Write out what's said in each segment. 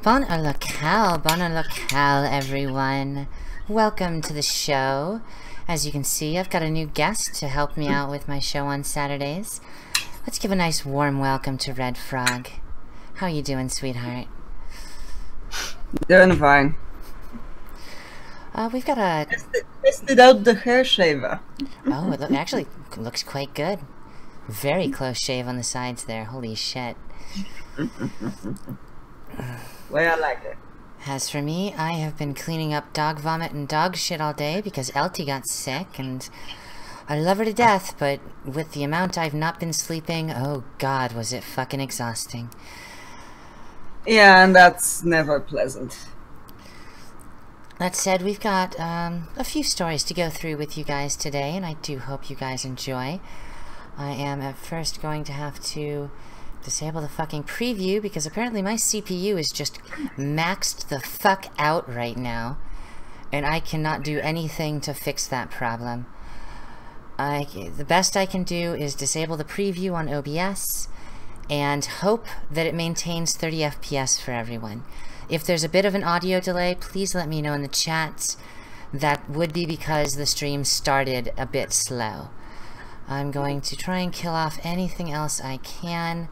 Bon locale, everyone. Welcome to the show. As you can see, I've got a new guest to help me out with my show on Saturdays. Let's give a nice warm welcome to Red Frog. How are you doing, sweetheart? Doing fine. We've got a... Tested out the hair shaver. Oh, it actually looks quite good. Very close shave on the sides there. Holy shit. Way I like it. As for me, I have been cleaning up dog vomit and dog shit all day because Elty got sick, and I love her to death, but with the amount I've not been sleeping, oh god, was it fucking exhausting. Yeah, and that's never pleasant. That said, we've got a few stories to go through with you guys today, and I do hope you guys enjoy. I am at first going to have to disable the fucking preview because apparently my CPU is just maxed the fuck out right now, and I cannot do anything to fix that problem. The best I can do is disable the preview on OBS and hope that it maintains 30 FPS for everyone. If there's a bit of an audio delay, please let me know in the chat. That would be because the stream started a bit slow. I'm going to try and kill off anything else I can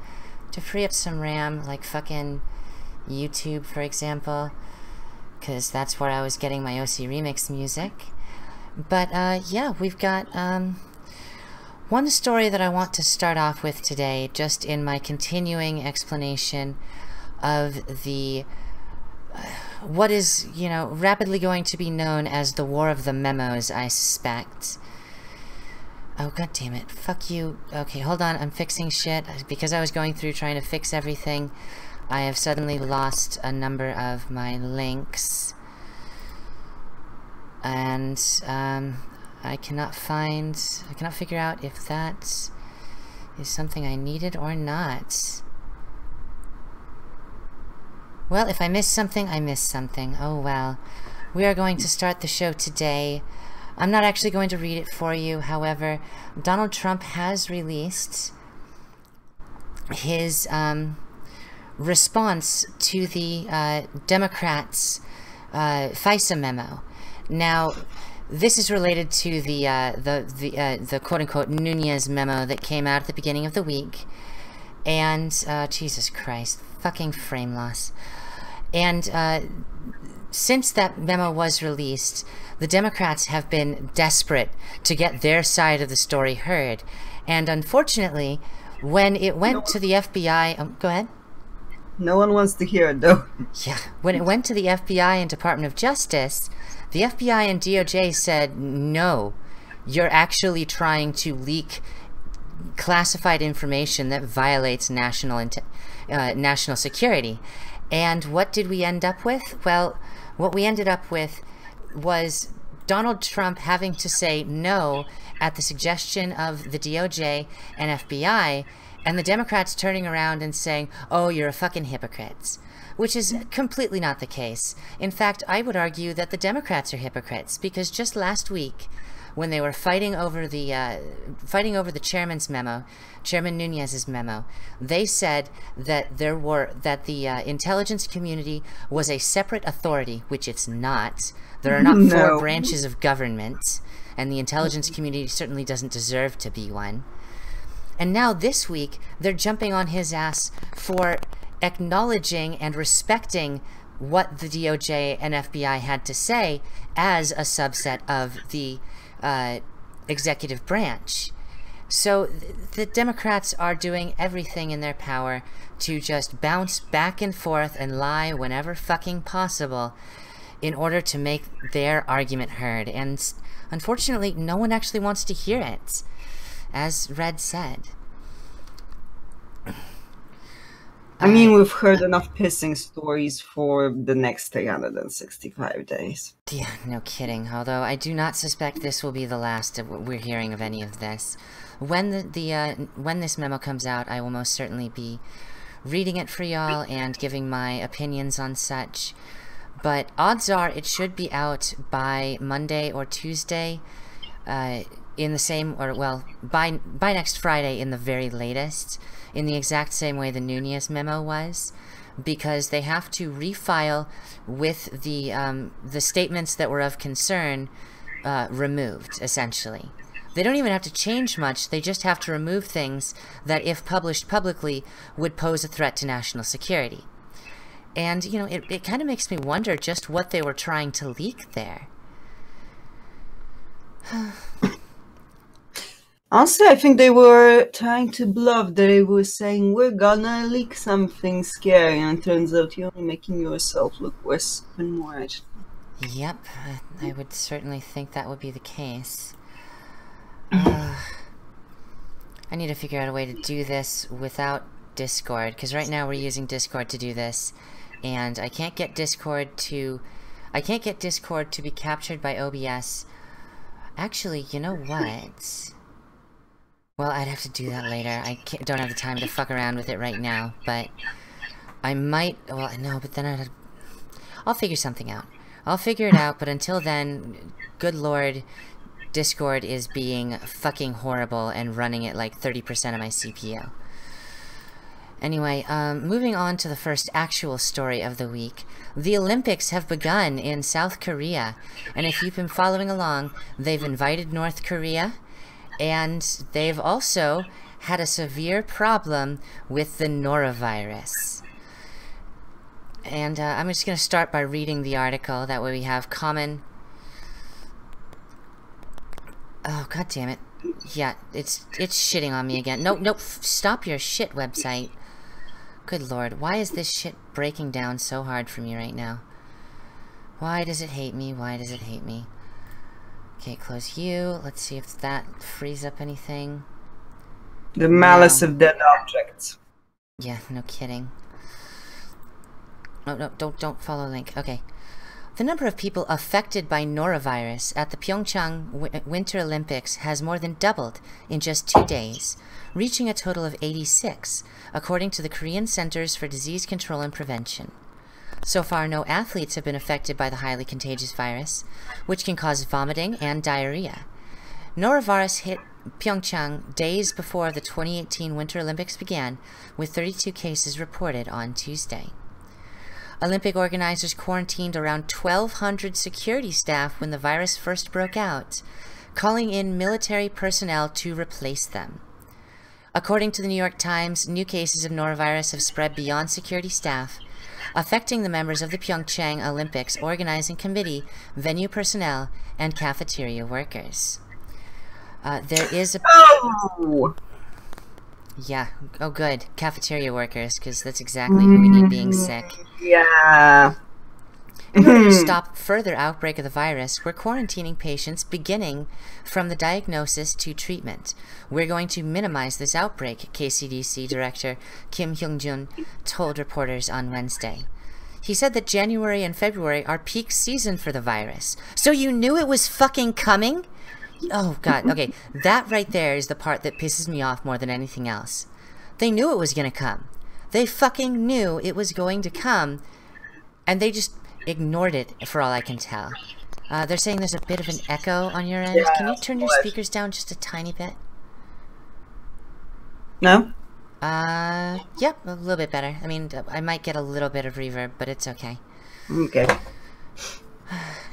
to free up some RAM, like fucking YouTube, for example, because that's where I was getting my OC Remix music. But, yeah, we've got, one story that I want to start off with today, just in my continuing explanation of the, what is, you know, rapidly going to be known as the War of the Memos, I suspect. Oh, god damn it. Fuck you. Okay, hold on. I'm fixing shit. Because I was going through trying to fix everything, I have suddenly lost a number of my links. And, I cannot figure out if that is something I needed or not. Well, if I missed something, I missed something. Oh, well. We are going to start the show today. I'm not actually going to read it for you, however, Donald Trump has released his response to the Democrats' FISA memo. Now, this is related to the quote-unquote Nunez memo that came out at the beginning of the week, and Jesus Christ, fucking frame loss. And since that memo was released, the Democrats have been desperate to get their side of the story heard. And unfortunately, when it went to the FBI... go ahead. No one wants to hear it, though. Yeah, when it went to the FBI and Department of Justice, the FBI and DOJ said, no, you're actually trying to leak classified information that violates national security. And what did we end up with? Well, what we ended up with was Donald Trump having to say no at the suggestion of the DOJ and FBI, and the Democrats turning around and saying, oh, you're a fucking hypocrite, which is completely not the case. In fact, I would argue that the Democrats are hypocrites, because just last week, when they were fighting over the chairman's memo, Chairman Nunez's memo, they said that the intelligence community was a separate authority, which it's not. There are not four branches of government, and the intelligence community certainly doesn't deserve to be one. And now this week, they're jumping on his ass for acknowledging and respecting what the DOJ and FBI had to say as a subset of the executive branch. So the Democrats are doing everything in their power to just bounce back and forth and lie whenever fucking possible in order to make their argument heard. And unfortunately, no one actually wants to hear it, as Red said. I mean, we've heard enough pissing stories for the next 365 days. Yeah, no kidding. Although I do not suspect this will be the last of what we're hearing of any of this. When when this memo comes out, I will most certainly be reading it for y'all and giving my opinions on such. But odds are it should be out by Monday or Tuesday, in the same, or well, by next Friday in the very latest. in the exact same way the Nunez memo was, because they have to refile with the statements that were of concern removed, essentially. They don't even have to change much, they just have to remove things that, if published publicly, would pose a threat to national security. And, you know, it kind of makes me wonder just what they were trying to leak there. Honestly, I think they were trying to bluff. They were saying, we're gonna leak something scary, and it turns out you're only making yourself look worse and more, actually. Yep, I would certainly think that would be the case. I need to figure out a way to do this without Discord, because right now we're using Discord to do this, and I can't get Discord to be captured by OBS. Actually, you know what? Well, I'd have to do that later. I don't have the time to fuck around with it right now, but I might. Well, no, but then I'll figure something out. I'll figure it out, but until then, good lord, Discord is being fucking horrible and running at like 30% of my CPU. Anyway, moving on to the first actual story of the week. The Olympics have begun in South Korea, and if you've been following along, they've invited North Korea, and they've also had a severe problem with the norovirus. And I'm just going to start by reading the article, that way we have common... Oh, god damn it. Yeah, it's shitting on me again. Nope, stop your shit website. Good lord, why is this shit breaking down so hard for me right now? Why does it hate me? Why does it hate me? Okay, close you. Let's see if that frees up anything. The malice of dead objects. Yeah, no kidding. No, don't follow link. Okay. The number of people affected by norovirus at the Pyeongchang Winter Olympics has more than doubled in just 2 days, reaching a total of 86, according to the Korean Centers for Disease Control and Prevention. So far, no athletes have been affected by the highly contagious virus, which can cause vomiting and diarrhea. Norovirus hit Pyeongchang days before the 2018 Winter Olympics began, with 32 cases reported on Tuesday. Olympic organizers quarantined around 1,200 security staff when the virus first broke out, calling in military personnel to replace them. According to the New York Times, new cases of norovirus have spread beyond security staff, affecting the members of the Pyeongchang Olympics Organizing Committee, venue personnel, and cafeteria workers. There is a... Oh! Yeah, oh good, cafeteria workers, because that's exactly who we need being sick. Yeah. In order to stop further outbreak of the virus, we're quarantining patients beginning from the diagnosis to treatment. We're going to minimize this outbreak, KCDC Director Kim Hyung-jun told reporters on Wednesday. He said that January and February are peak season for the virus. So you knew it was fucking coming? Oh god, okay, that right there is the part that pisses me off more than anything else. They knew it was gonna come. They fucking knew it was going to come, and they just ignored it, for all I can tell. They're saying there's a bit of an echo on your end. Can you turn your speakers down just a tiny bit? No? Yep, a little bit better. I mean, I might get a little bit of reverb, but it's okay. Okay.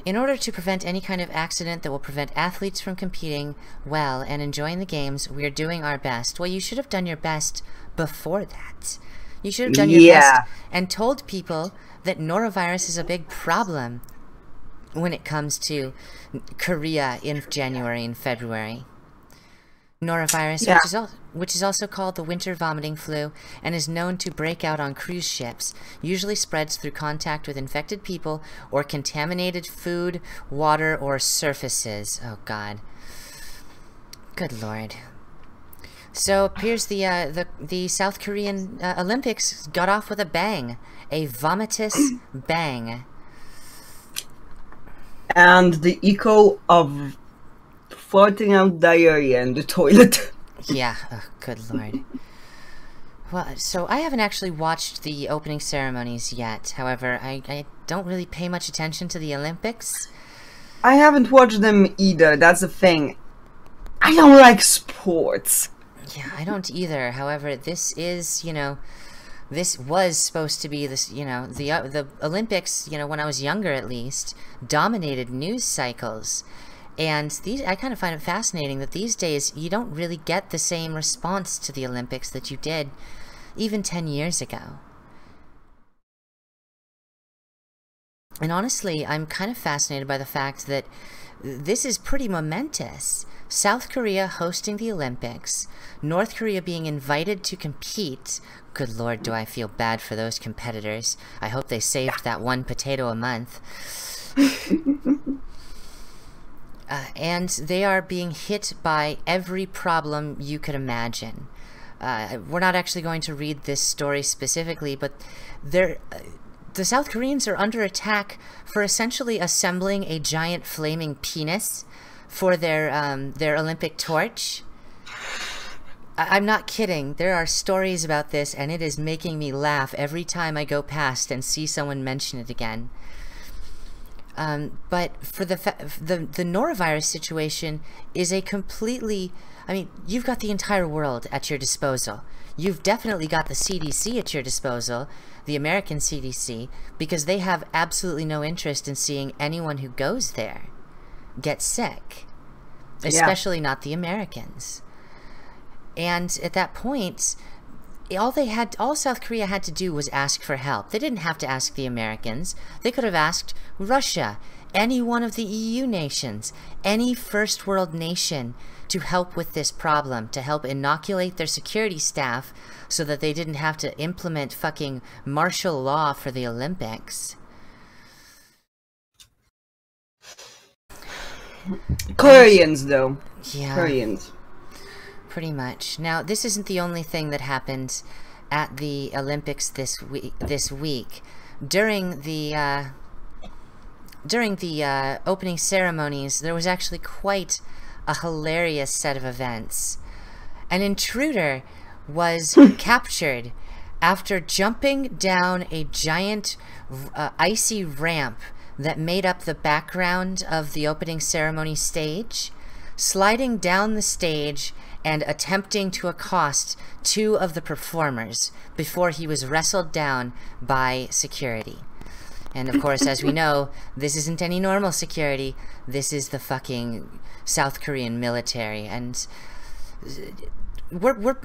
In order to prevent any kind of accident that will prevent athletes from competing well and enjoying the games, we are doing our best. Well, you should have done your best before that. You should have done your best and told people that norovirus is a big problem when it comes to Korea in January and February. Norovirus, which is also called the winter vomiting flu and is known to break out on cruise ships, usually spreads through contact with infected people or contaminated food, water, or surfaces. Oh god. Good lord. So it appears the South Korean Olympics got off with a bang. A vomitous bang. And the echo of farting out diarrhea in the toilet. Yeah, oh, good lord. Well, so I haven't actually watched the opening ceremonies yet. However, I don't really pay much attention to the Olympics. I haven't watched them either, that's the thing. I don't like sports. Yeah, I don't either. However, this is, you know, this was supposed to be this, you know, the Olympics, you know, when I was younger at least, dominated news cycles. And these, I kind of find it fascinating that these days you don't really get the same response to the Olympics that you did even 10 years ago. And honestly, I'm kind of fascinated by the fact that this is pretty momentous. South Korea hosting the Olympics, North Korea being invited to compete. Good Lord, do I feel bad for those competitors. I hope they saved that one potato a month. And they are being hit by every problem you could imagine. We're not actually going to read this story specifically, but the South Koreans are under attack for essentially assembling a giant flaming penis for their Olympic torch. I'm not kidding. There are stories about this, and it is making me laugh every time I go past and see someone mention it again. But for the norovirus situation is a completely... I mean, you've got the entire world at your disposal. You've definitely got the CDC at your disposal, the American CDC, because they have absolutely no interest in seeing anyone who goes there get sick, especially not the Americans. And at that point, all South Korea had to do was ask for help. They didn't have to ask the Americans. They could have asked Russia, any one of the EU nations, any first world nation to help with this problem, to help inoculate their security staff so that they didn't have to implement fucking martial law for the Olympics. Koreans, though. Yeah. Koreans. Pretty much. Now, this isn't the only thing that happened at the Olympics this week. During the opening ceremonies, there was actually quite a hilarious set of events. An intruder was captured after jumping down a giant icy ramp that made up the background of the opening ceremony stage, sliding down the stage and attempting to accost two of the performers before he was wrestled down by security. And of course, as we know, this isn't any normal security. This is the fucking South Korean military, and we're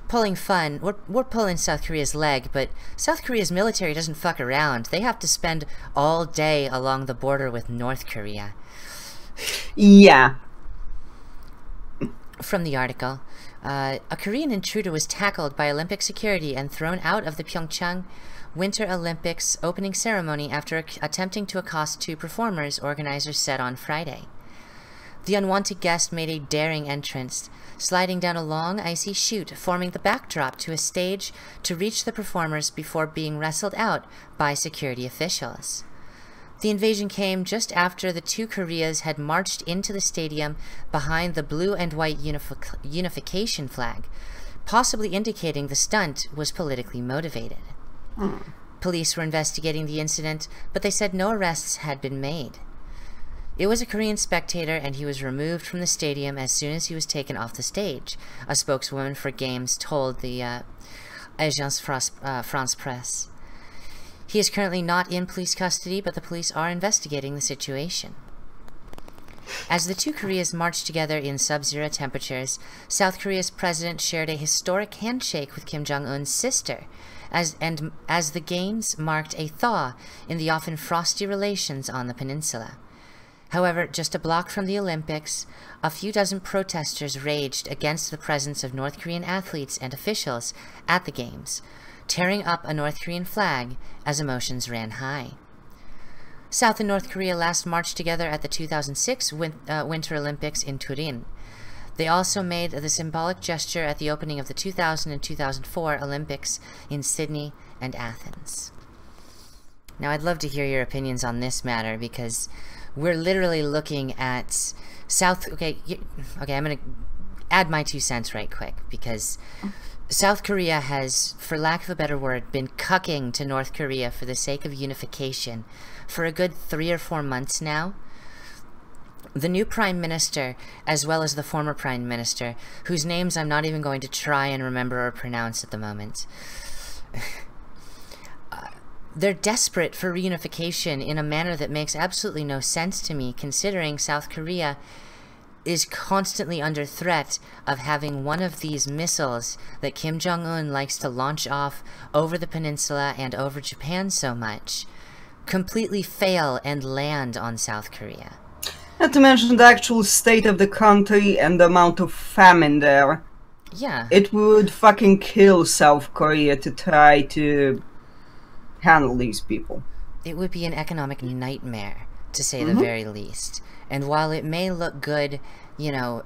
pulling fun. We're pulling South Korea's leg, but South Korea's military doesn't fuck around. They have to spend all day along the border with North Korea. Yeah. From the article, a Korean intruder was tackled by Olympic security and thrown out of the Pyeongchang Winter Olympics opening ceremony after attempting to accost two performers, organizers said on Friday. The unwanted guest made a daring entrance, sliding down a long, icy chute, forming the backdrop to a stage to reach the performers before being wrestled out by security officials. The invasion came just after the two Koreas had marched into the stadium behind the blue and white unification flag, possibly indicating the stunt was politically motivated. Police were investigating the incident, but they said no arrests had been made. It was a Korean spectator, and he was removed from the stadium as soon as he was taken off the stage, a spokeswoman for Games told the Agence France Presse. He is currently not in police custody, but the police are investigating the situation. As the two Koreas marched together in sub-zero temperatures, South Korea's president shared a historic handshake with Kim Jong-un's sister, as the games marked a thaw in the often frosty relations on the peninsula. However, just a block from the Olympics, a few dozen protesters raged against the presence of North Korean athletes and officials at the games, tearing up a North Korean flag as emotions ran high. South and North Korea last marched together at the 2006 Winter Olympics in Turin. They also made the symbolic gesture at the opening of the 2000 and 2004 Olympics in Sydney and Athens. Now, I'd love to hear your opinions on this matter, because we're literally looking at South... Okay, I'm going to add my 2 cents right quick, because South Korea has, for lack of a better word, been cucking to North Korea for the sake of unification for a good 3 or 4 months now. the new prime minister, as well as the former prime minister, whose names I'm not even going to try and remember or pronounce at the moment, they're desperate for reunification in a manner that makes absolutely no sense to me, considering South Korea is constantly under threat of having one of these missiles that Kim Jong-un likes to launch off over the peninsula and over Japan so much completely fail and land on South Korea. Not to mention the actual state of the country and the amount of famine there. Yeah. It would fucking kill South Korea to try to handle these people. It would be an economic nightmare, to say the very least. And while it may look good, you know,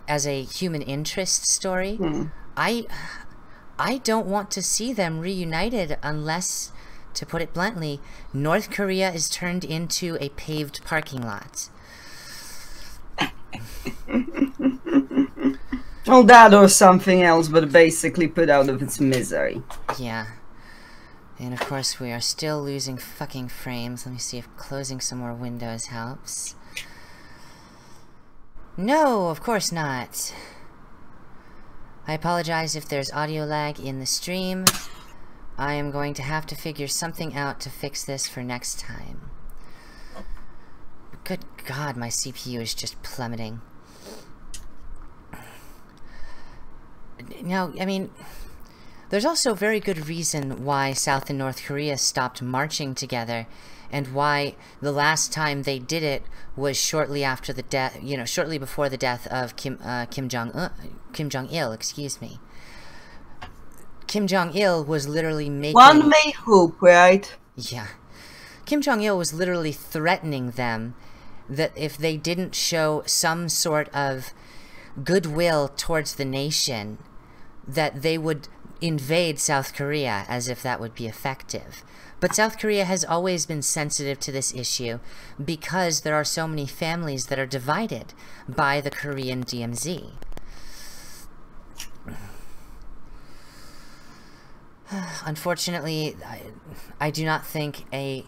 as a human interest story, I don't want to see them reunited unless, to put it bluntly, North Korea is turned into a paved parking lot. Well, that or something else, but basically put out of its misery. Yeah. And of course we are still losing fucking frames. Let me see if closing some more windows helps. No, of course not. I apologize if there's audio lag in the stream. I am going to have to figure something out to fix this for next time. Good God, my CPU is just plummeting. Now, I mean, there's also very good reason why South and North Korea stopped marching together, and why the last time they did it was shortly after the death, you know, shortly before the death of Kim Jong-il, excuse me. Kim Jong-il was literally making... One may hope, right? Yeah. Kim Jong-il was literally threatening them that if they didn't show some sort of goodwill towards the nation, that they would invade South Korea, as if that would be effective. But South Korea has always been sensitive to this issue because there are so many families that are divided by the Korean DMZ. Unfortunately, I do not think a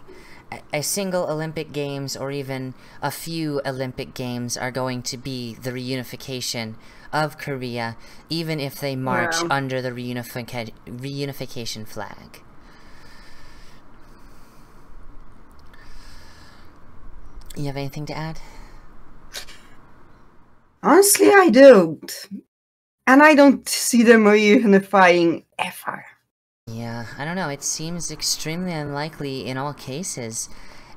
single Olympic Games or even a few Olympic Games are going to be the reunification of Korea, even if they march under the reunification flag. You have anything to add? Honestly, I don't. And I don't see them reunifying ever. Yeah, I don't know. It seems extremely unlikely in all cases.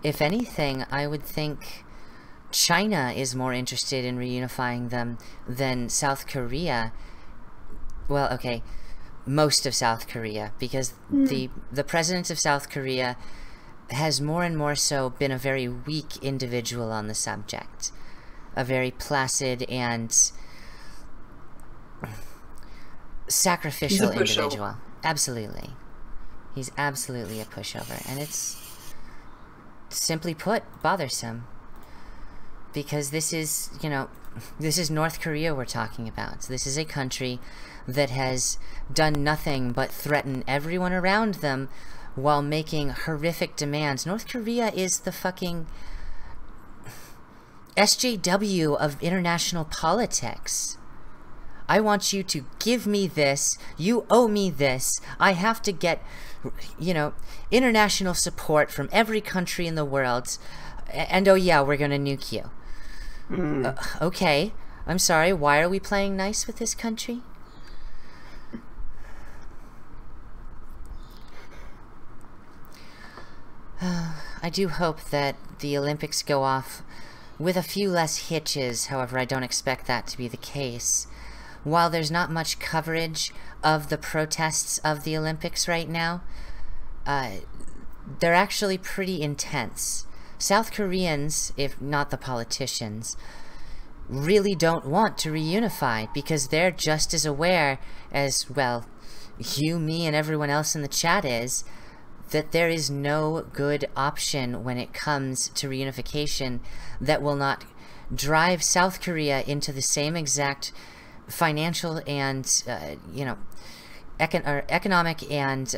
If anything, I would think China is more interested in reunifying them than South Korea. Well, okay, most of South Korea, because the president of South Korea has more and more so been a very weak individual on the subject. A very placid and sacrificial individual. Absolutely. He's absolutely a pushover. And it's, simply put, bothersome. Because this is, you know, this is North Korea we're talking about. This is a country that has done nothing but threaten everyone around them while making horrific demands. North Korea is the fucking SJW of international politics. I want you to give me this. You owe me this. I have to get, you know, international support from every country in the world. And oh yeah, we're gonna nuke you. Okay. I'm sorry, why are we playing nice with this country? I do hope that the Olympics go off with a few less hitches. However, I don't expect that to be the case. While there's not much coverage of the protests of the Olympics right now, they're actually pretty intense. South Koreans, if not the politicians, really don't want to reunify because they're just as aware as, well, you, me, and everyone else in the chat is, that there is no good option when it comes to reunification that will not drive South Korea into the same exact financial and, you know, economic and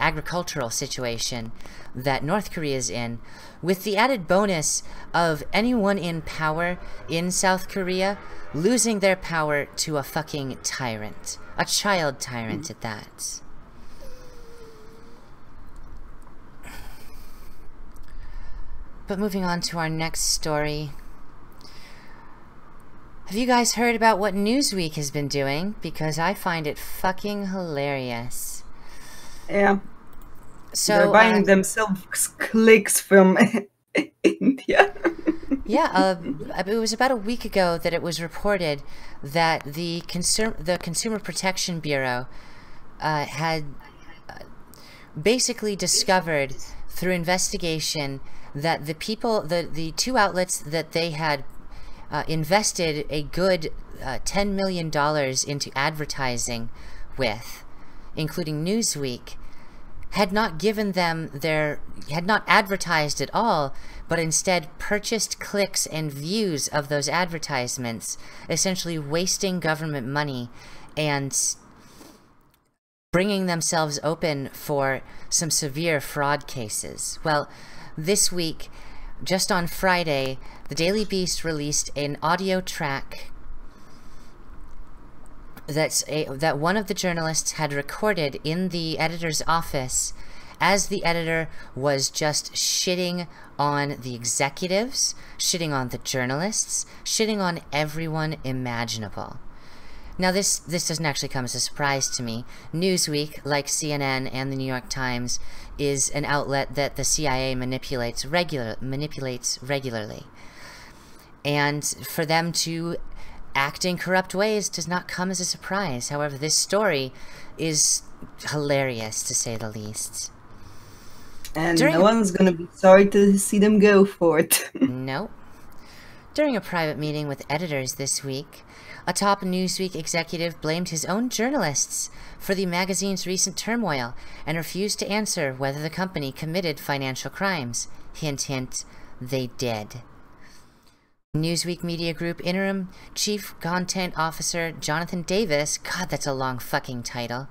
agricultural situation that North Korea is in, with the added bonus of anyone in power in South Korea losing their power to a fucking tyrant. A child tyrant at that. But moving on to our next story. Have you guys heard about what Newsweek has been doing? Because I find it fucking hilarious. Yeah. So they're buying themselves clicks from India. Yeah, it was about a week ago that it was reported that the Consumer Protection Bureau had basically discovered through investigation that the two outlets that they had invested a good $10 million into advertising with, including Newsweek, had not advertised at all, but instead purchased clicks and views of those advertisements, essentially wasting government money and bringing themselves open for some severe fraud cases. Well, this week, just on Friday, the Daily Beast released an audio track that one of the journalists had recorded in the editor's office as the editor was just shitting on the executives, shitting on the journalists, shitting on everyone imaginable. Now this doesn't actually come as a surprise to me. Newsweek, like CNN and the New York Times, is an outlet that the CIA manipulates regularly. And for them to act in corrupt ways does not come as a surprise. However, this story is hilarious, to say the least. And no one's gonna be sorry to see them go for it. No. During a private meeting with editors this week, a top Newsweek executive blamed his own journalists for the magazine's recent turmoil and refused to answer whether the company committed financial crimes. Hint, hint, they did. Newsweek Media Group Interim Chief Content Officer Jonathan Davis, God, that's a long fucking title,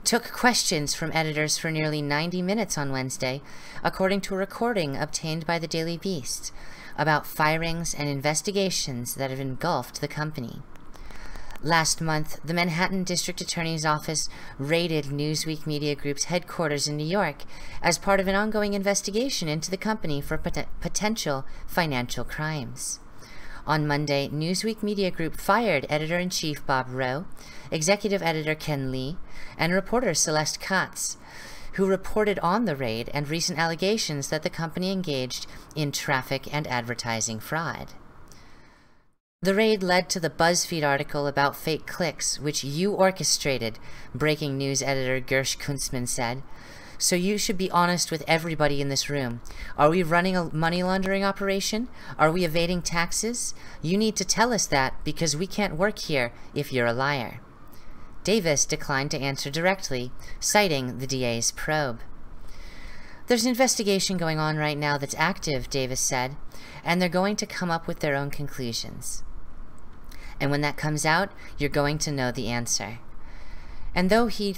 took questions from editors for nearly 90 minutes on Wednesday, according to a recording obtained by the Daily Beast, about firings and investigations that have engulfed the company. Last month, the Manhattan District Attorney's Office raided Newsweek Media Group's headquarters in New York as part of an ongoing investigation into the company for potential financial crimes. On Monday, Newsweek Media Group fired editor-in-chief Bob Rowe, executive editor Ken Lee, and reporter Celeste Katz, who reported on the raid and recent allegations that the company engaged in traffic and advertising fraud. The raid led to the BuzzFeed article about fake clicks, which you orchestrated, breaking news editor Gersh Kunstman said. So you should be honest with everybody in this room. Are we running a money laundering operation? Are we evading taxes? You need to tell us that, because we can't work here if you're a liar. Davis declined to answer directly, citing the DA's probe. There's an investigation going on right now that's active, Davis said, and they're going to come up with their own conclusions. And when that comes out, you're going to know the answer. And though he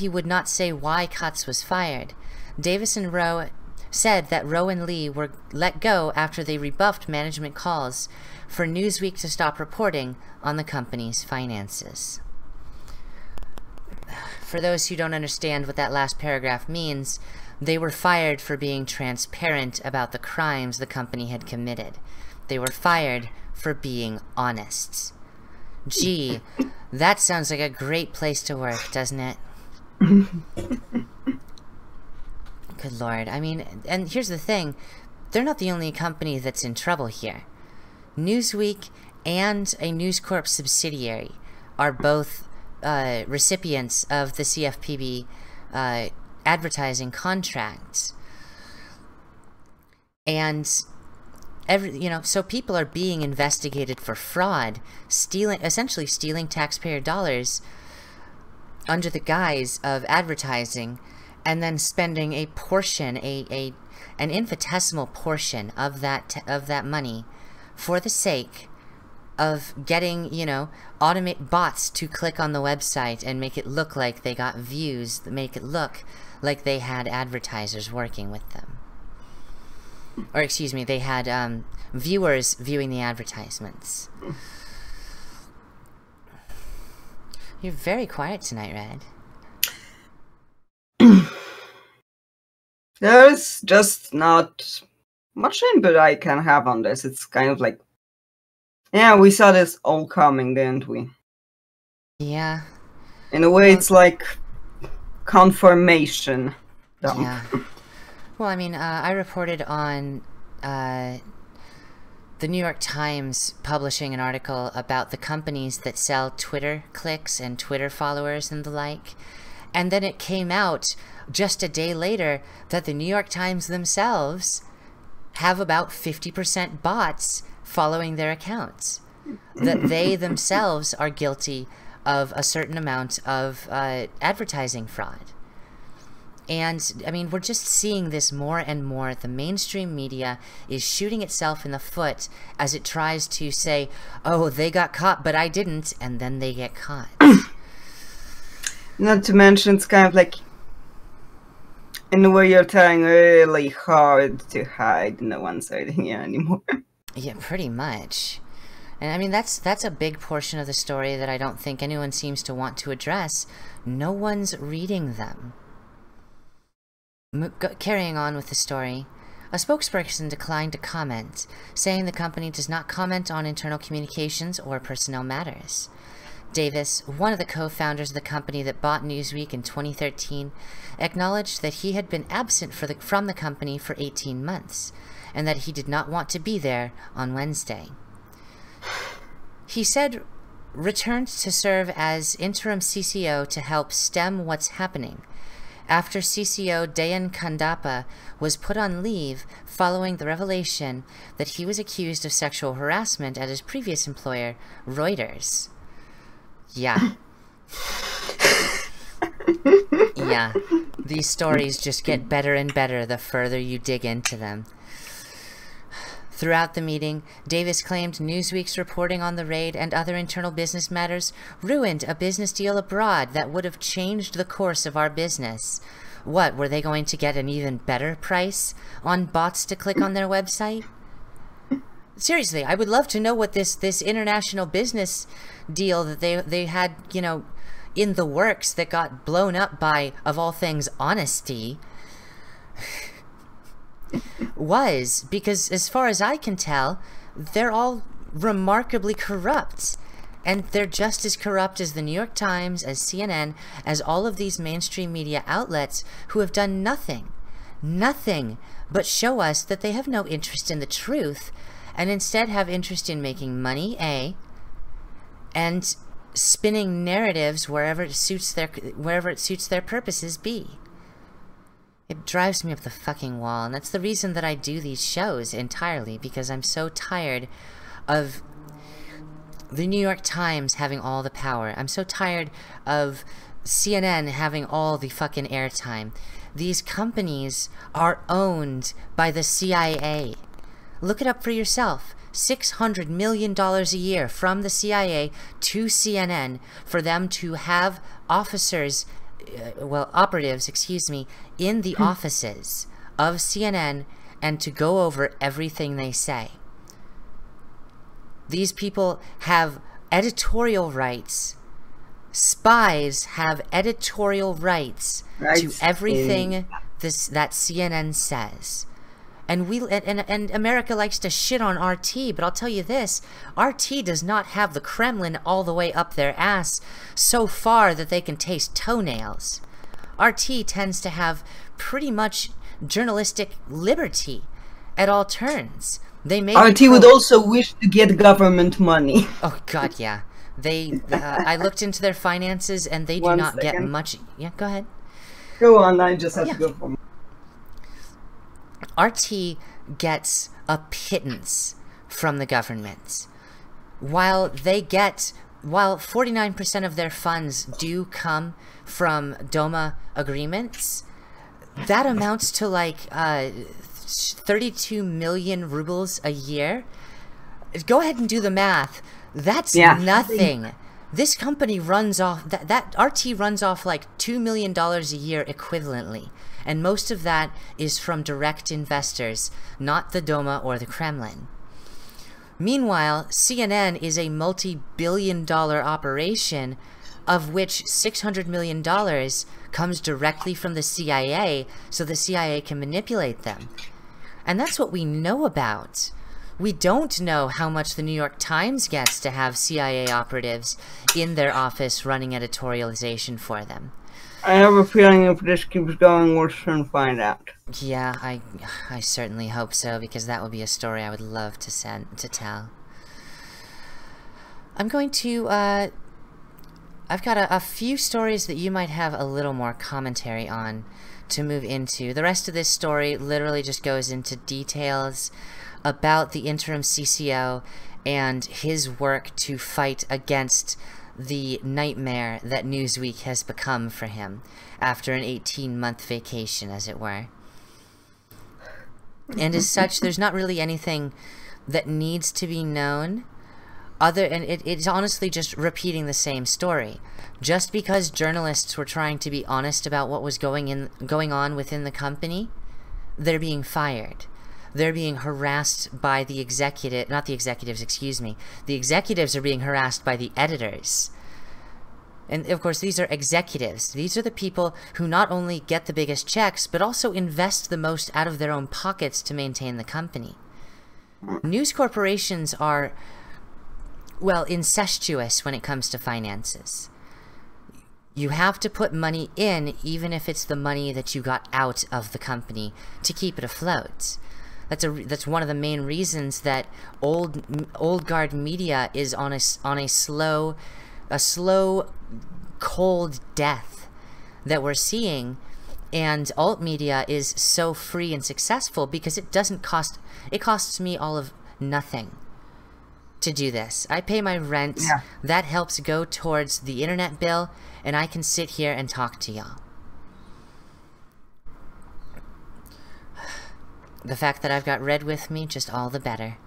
would not say why Katz was fired, Davis and Rowe said that Rowe and Lee were let go after they rebuffed management calls for Newsweek to stop reporting on the company's finances. For those who don't understand what that last paragraph means, they were fired for being transparent about the crimes the company had committed. They were fired for being honest. Gee, that sounds like a great place to work, doesn't it? Good Lord. I mean, and here's the thing. They're not the only company that's in trouble here. Newsweek and a News Corp subsidiary are both recipients of the CFPB advertising contracts. And so people are being investigated for fraud, essentially stealing taxpayer dollars under the guise of advertising, and then spending a portion, an infinitesimal portion of that money for the sake of getting, you know, automate bots to click on the website and make it look like they got views, make it look like they had advertisers working with them. Or excuse me, they had viewers viewing the advertisements. You're very quiet tonight, Red. There's just not much input I can have on this. It's kind of like, yeah, we saw this all coming, didn't we? Yeah. In a way, it's like confirmation dump. Yeah. Well, I mean, I reported on the New York Times publishing an article about the companies that sell Twitter clicks and Twitter followers and the like. And then it came out just a day later that the New York Times themselves have about 50% bots following their accounts. That they themselves are guilty of a certain amount of advertising fraud. And, I mean, we're just seeing this more and more. The mainstream media is shooting itself in the foot as it tries to say, oh, they got caught, but I didn't, and then they get caught. Not to mention, it's kind of like, in a way, you're trying really hard to hide. No one's hiding you anymore. Yeah, pretty much. And, I mean, that's a big portion of the story that I don't think anyone seems to want to address. No one's reading them. Carrying on with the story, a spokesperson declined to comment, saying the company does not comment on internal communications or personnel matters. Davis, one of the co-founders of the company that bought Newsweek in 2013, acknowledged that he had been absent from the company for 18 months, and that he did not want to be there on Wednesday. He said returned to serve as interim CCO to help stem what's happening, after CCO Dayan Kandapa was put on leave following the revelation that he was accused of sexual harassment at his previous employer, Reuters. Yeah. Yeah. These stories just get better and better the further you dig into them. Throughout the meeting, Davis claimed Newsweek's reporting on the raid and other internal business matters ruined a business deal abroad that would have changed the course of our business. What, were they going to get an even better price on bots to click on their website? Seriously, I would love to know what this international business deal that they had, you know, in the works that got blown up by, of all things, honesty was, because as far as I can tell, they're all remarkably corrupt. And they're just as corrupt as the New York Times, as CNN, as all of these mainstream media outlets who have done nothing but show us that they have no interest in the truth and instead have interest in making money, A, and spinning narratives wherever it suits their purposes, B. It drives me up the fucking wall, and that's the reason that I do these shows entirely, because I'm so tired of the New York Times having all the power. I'm so tired of CNN having all the fucking airtime. These companies are owned by the CIA. Look it up for yourself. $600 million a year from the CIA to CNN for them to have officers, operatives, excuse me, in the offices of CNN and to go over everything they say. These people have editorial rights. Spies have editorial rights to everything that CNN says. And America likes to shit on RT, but I'll tell you this, RT does not have the Kremlin all the way up their ass so far that they can taste toenails. RT tends to have pretty much journalistic liberty at all turns. They may RT would also wish to get government money. Oh God, yeah. They I looked into their finances and they do not get much. Yeah, go ahead. Go on, I just have to go for RT gets a pittance from the government. While 49% of their funds do come from DOMA agreements, that amounts to like 32 million rubles a year. Go ahead and do the math. That's Yeah. nothing. This company runs off, that RT runs off like $2 million a year equivalently. And most of that is from direct investors, not the Duma or the Kremlin. Meanwhile, CNN is a multi-billion-dollar operation, of which $600 million comes directly from the CIA, so the CIA can manipulate them. And that's what we know about. We don't know how much the New York Times gets to have CIA operatives in their office running editorialization for them. I have a feeling if this keeps going, we'll soon find out. Yeah, I certainly hope so, because that would be a story I would love to tell. I'm going to, I've got a few stories that you might have a little more commentary on to move into. The rest of this story literally just goes into details about the interim CCO and his work to fight against the nightmare that Newsweek has become for him after an 18-month vacation, as it were. And as such, there's not really anything that needs to be known, and it's honestly just repeating the same story. Just because journalists were trying to be honest about what was going on within the company, they're being fired. They're being harassed by the the executives are being harassed by the editors. And of course, these are executives. These are the people who not only get the biggest checks, but also invest the most out of their own pockets to maintain the company. News corporations are, well, incestuous when it comes to finances. You have to put money in, even if it's the money that you got out of the company, to keep it afloat. That's one of the main reasons that old guard media is on a slow, cold death that we're seeing, and alt media is so free and successful because it costs me all of nothing to do this. I pay my rent. Yeah. That helps go towards the internet bill, and I can sit here and talk to y'all. The fact that I've got Red with me, just all the better.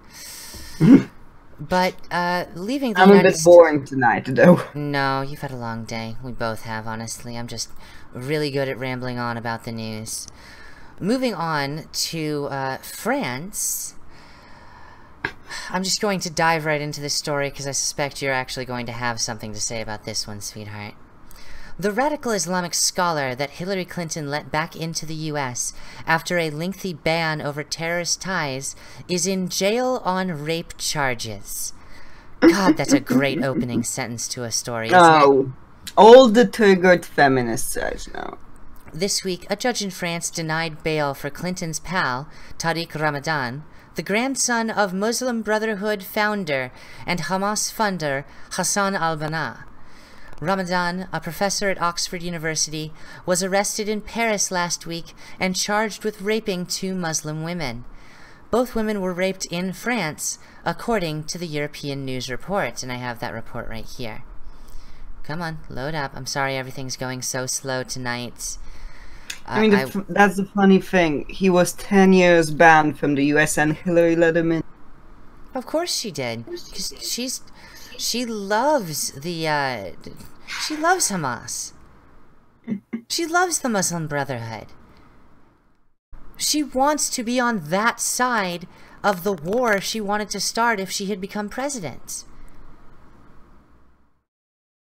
But, leaving the I'm a bit boring tonight, though. No, you've had a long day. We both have, honestly. I'm just really good at rambling on about the news. Moving on to, France. I'm just going to dive right into this story because I suspect you're actually going to have something to say about this one, sweetheart. The radical Islamic scholar that Hillary Clinton let back into the U.S. after a lengthy ban over terrorist ties is in jail on rape charges. God, that's a great opening sentence to a story, isn't it? All the triggered feminists right now. This week, a judge in France denied bail for Clinton's pal, Tariq Ramadan, the grandson of Muslim Brotherhood founder and Hamas funder Hassan al-Banna. Ramadan, a professor at Oxford University, was arrested in Paris last week and charged with raping 2 Muslim women. Both women were raped in France, according to the European News Report, and I have that report right here. Come on, load up. I'm sorry everything's going so slow tonight. I mean, that's the funny thing. He was 10 years banned from the US and Hillary let him in. Of course she did. 'Cause she loves the, she loves Hamas. She loves the Muslim Brotherhood. She wants to be on that side of the war she wanted to start if she had become president.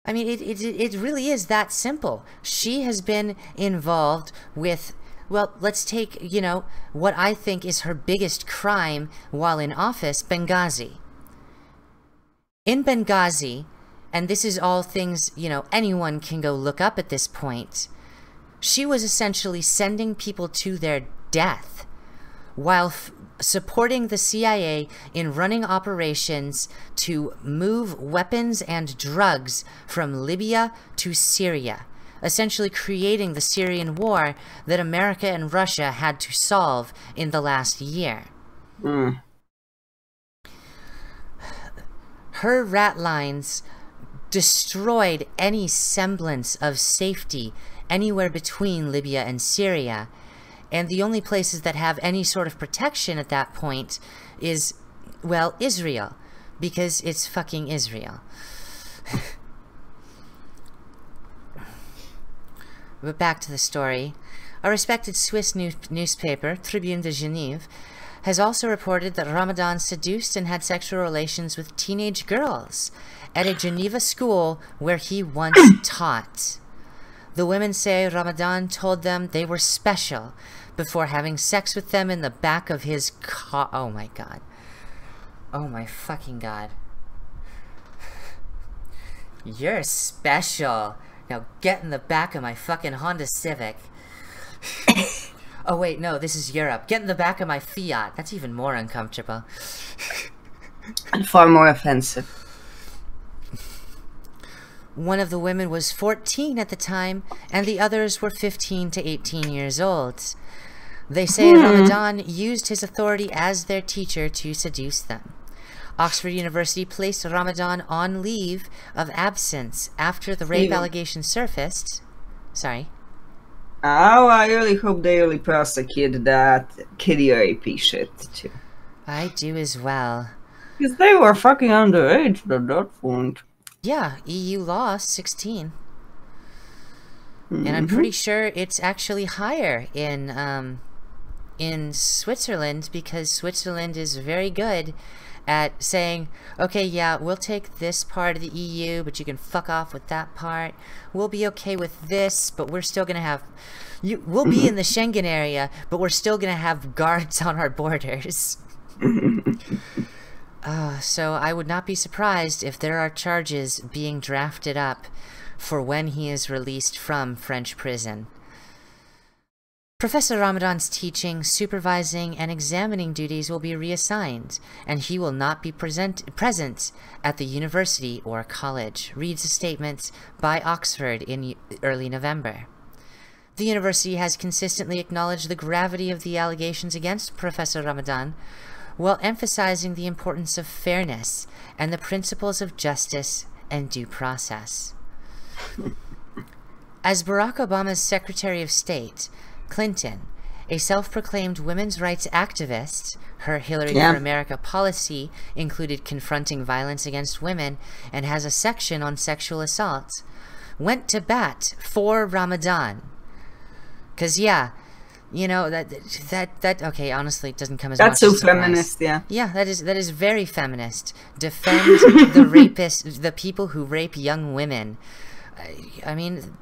I mean, it really is that simple. She has been involved with, well, let's take, you know, what I think is her biggest crime while in office, Benghazi. In Benghazi, and this is all things, you know, anyone can go look up at this point, she was essentially sending people to their death while supporting the CIA in running operations to move weapons and drugs from Libya to Syria, essentially creating the Syrian war that America and Russia had to solve in the last year. Her rat lines destroyed any semblance of safety anywhere between Libya and Syria, and the only places that have any sort of protection at that point is, well, Israel, Because it's fucking Israel. But back to the story. A respected Swiss newspaper, Tribune de Genève, has also reported that Ramadan seduced and had sexual relations with teenage girls at a Geneva school where he once taught. The women say Ramadan told them they were special before having sex with them in the back of his car. Oh my god. Oh my fucking god. You're special. Now get in the back of my fucking Honda Civic. Oh wait, no, this is Europe. Get in the back of my Fiat. That's even more uncomfortable. And far more offensive. One of the women was 14 at the time, and the others were 15 to 18 years old. They say Ramadan used his authority as their teacher to seduce them. Oxford University placed Ramadan on leave of absence after the rape allegation surfaced. Sorry. Oh, I really hope they really prosecute that kiddie rapey shit, too. I do as well. Because they were fucking underage at that point. Yeah, EU law 16. And I'm pretty sure it's actually higher in Switzerland, because Switzerland is very good at saying, okay, yeah, we'll take this part of the EU, but you can fuck off with that part. We'll be okay with this, but we're still going to have... we'll be in the Schengen area, but we're still going to have guards on our borders. So I would not be surprised if there are charges being drafted up for when he is released from French prison. Professor Ramadan's teaching, supervising, and examining duties will be reassigned, and he will not be present at the university or college, reads a statement by Oxford in early November. The university has consistently acknowledged the gravity of the allegations against Professor Ramadan, while emphasizing the importance of fairness and the principles of justice and due process. As Barack Obama's Secretary of State, Clinton, a self-proclaimed women's rights activist, her Hillary for America policy included confronting violence against women and has a section on sexual assault, went to bat for Ramadan. Because, yeah, you know, that okay, honestly, it doesn't come as much as That's so feminist, yeah. Yeah, that is very feminist. Defend the rapists, the people who rape young women. I mean...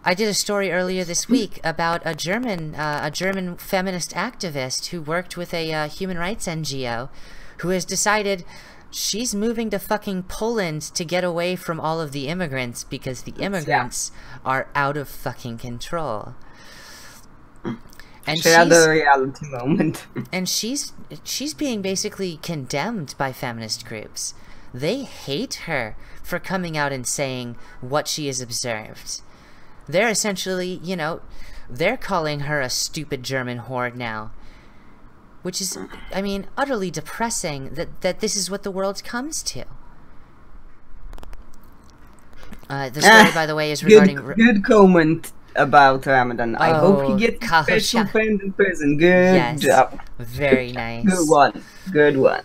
I did a story earlier this week about a German feminist activist who worked with a human rights NGO who has decided she's moving to fucking Poland to get away from all of the immigrants because the immigrants are out of fucking control. And she had a reality moment. And she's being basically condemned by feminist groups. They hate her for coming out and saying what she has observed. They're essentially, you know, they're calling her a stupid German whore now. Which is, I mean, utterly depressing that this is what the world comes to. The story, by the way, is regarding... Good comment about Ramadan. I hope he gets a special friend in prison. Good job. Very nice. Good one. Good one.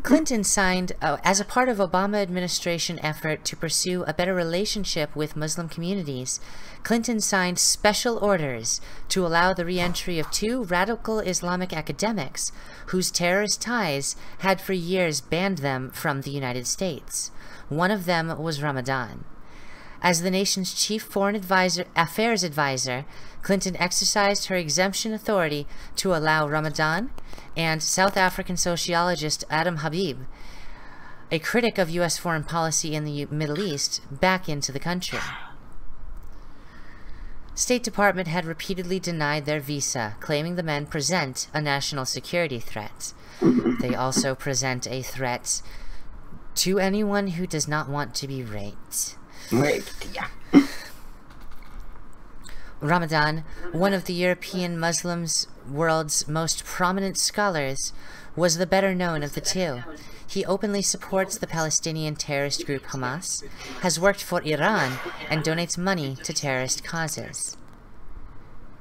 Clinton signed, as a part of Obama administration effort to pursue a better relationship with Muslim communities, Clinton signed special orders to allow the re-entry of 2 radical Islamic academics whose terrorist ties had for years banned them from the United States. One of them was Ramadan. As the nation's chief foreign affairs advisor, Clinton exercised her exemption authority to allow Ramadan and South African sociologist Adam Habib, a critic of U.S. foreign policy in the Middle East, back into the country. State Department had repeatedly denied their visa, claiming the men present a national security threat. They also present a threat to anyone who does not want to be raped. Ramadan, one of the European Muslims' world's most prominent scholars, was the better known of the two. He openly supports the Palestinian terrorist group Hamas, has worked for Iran, and donates money to terrorist causes.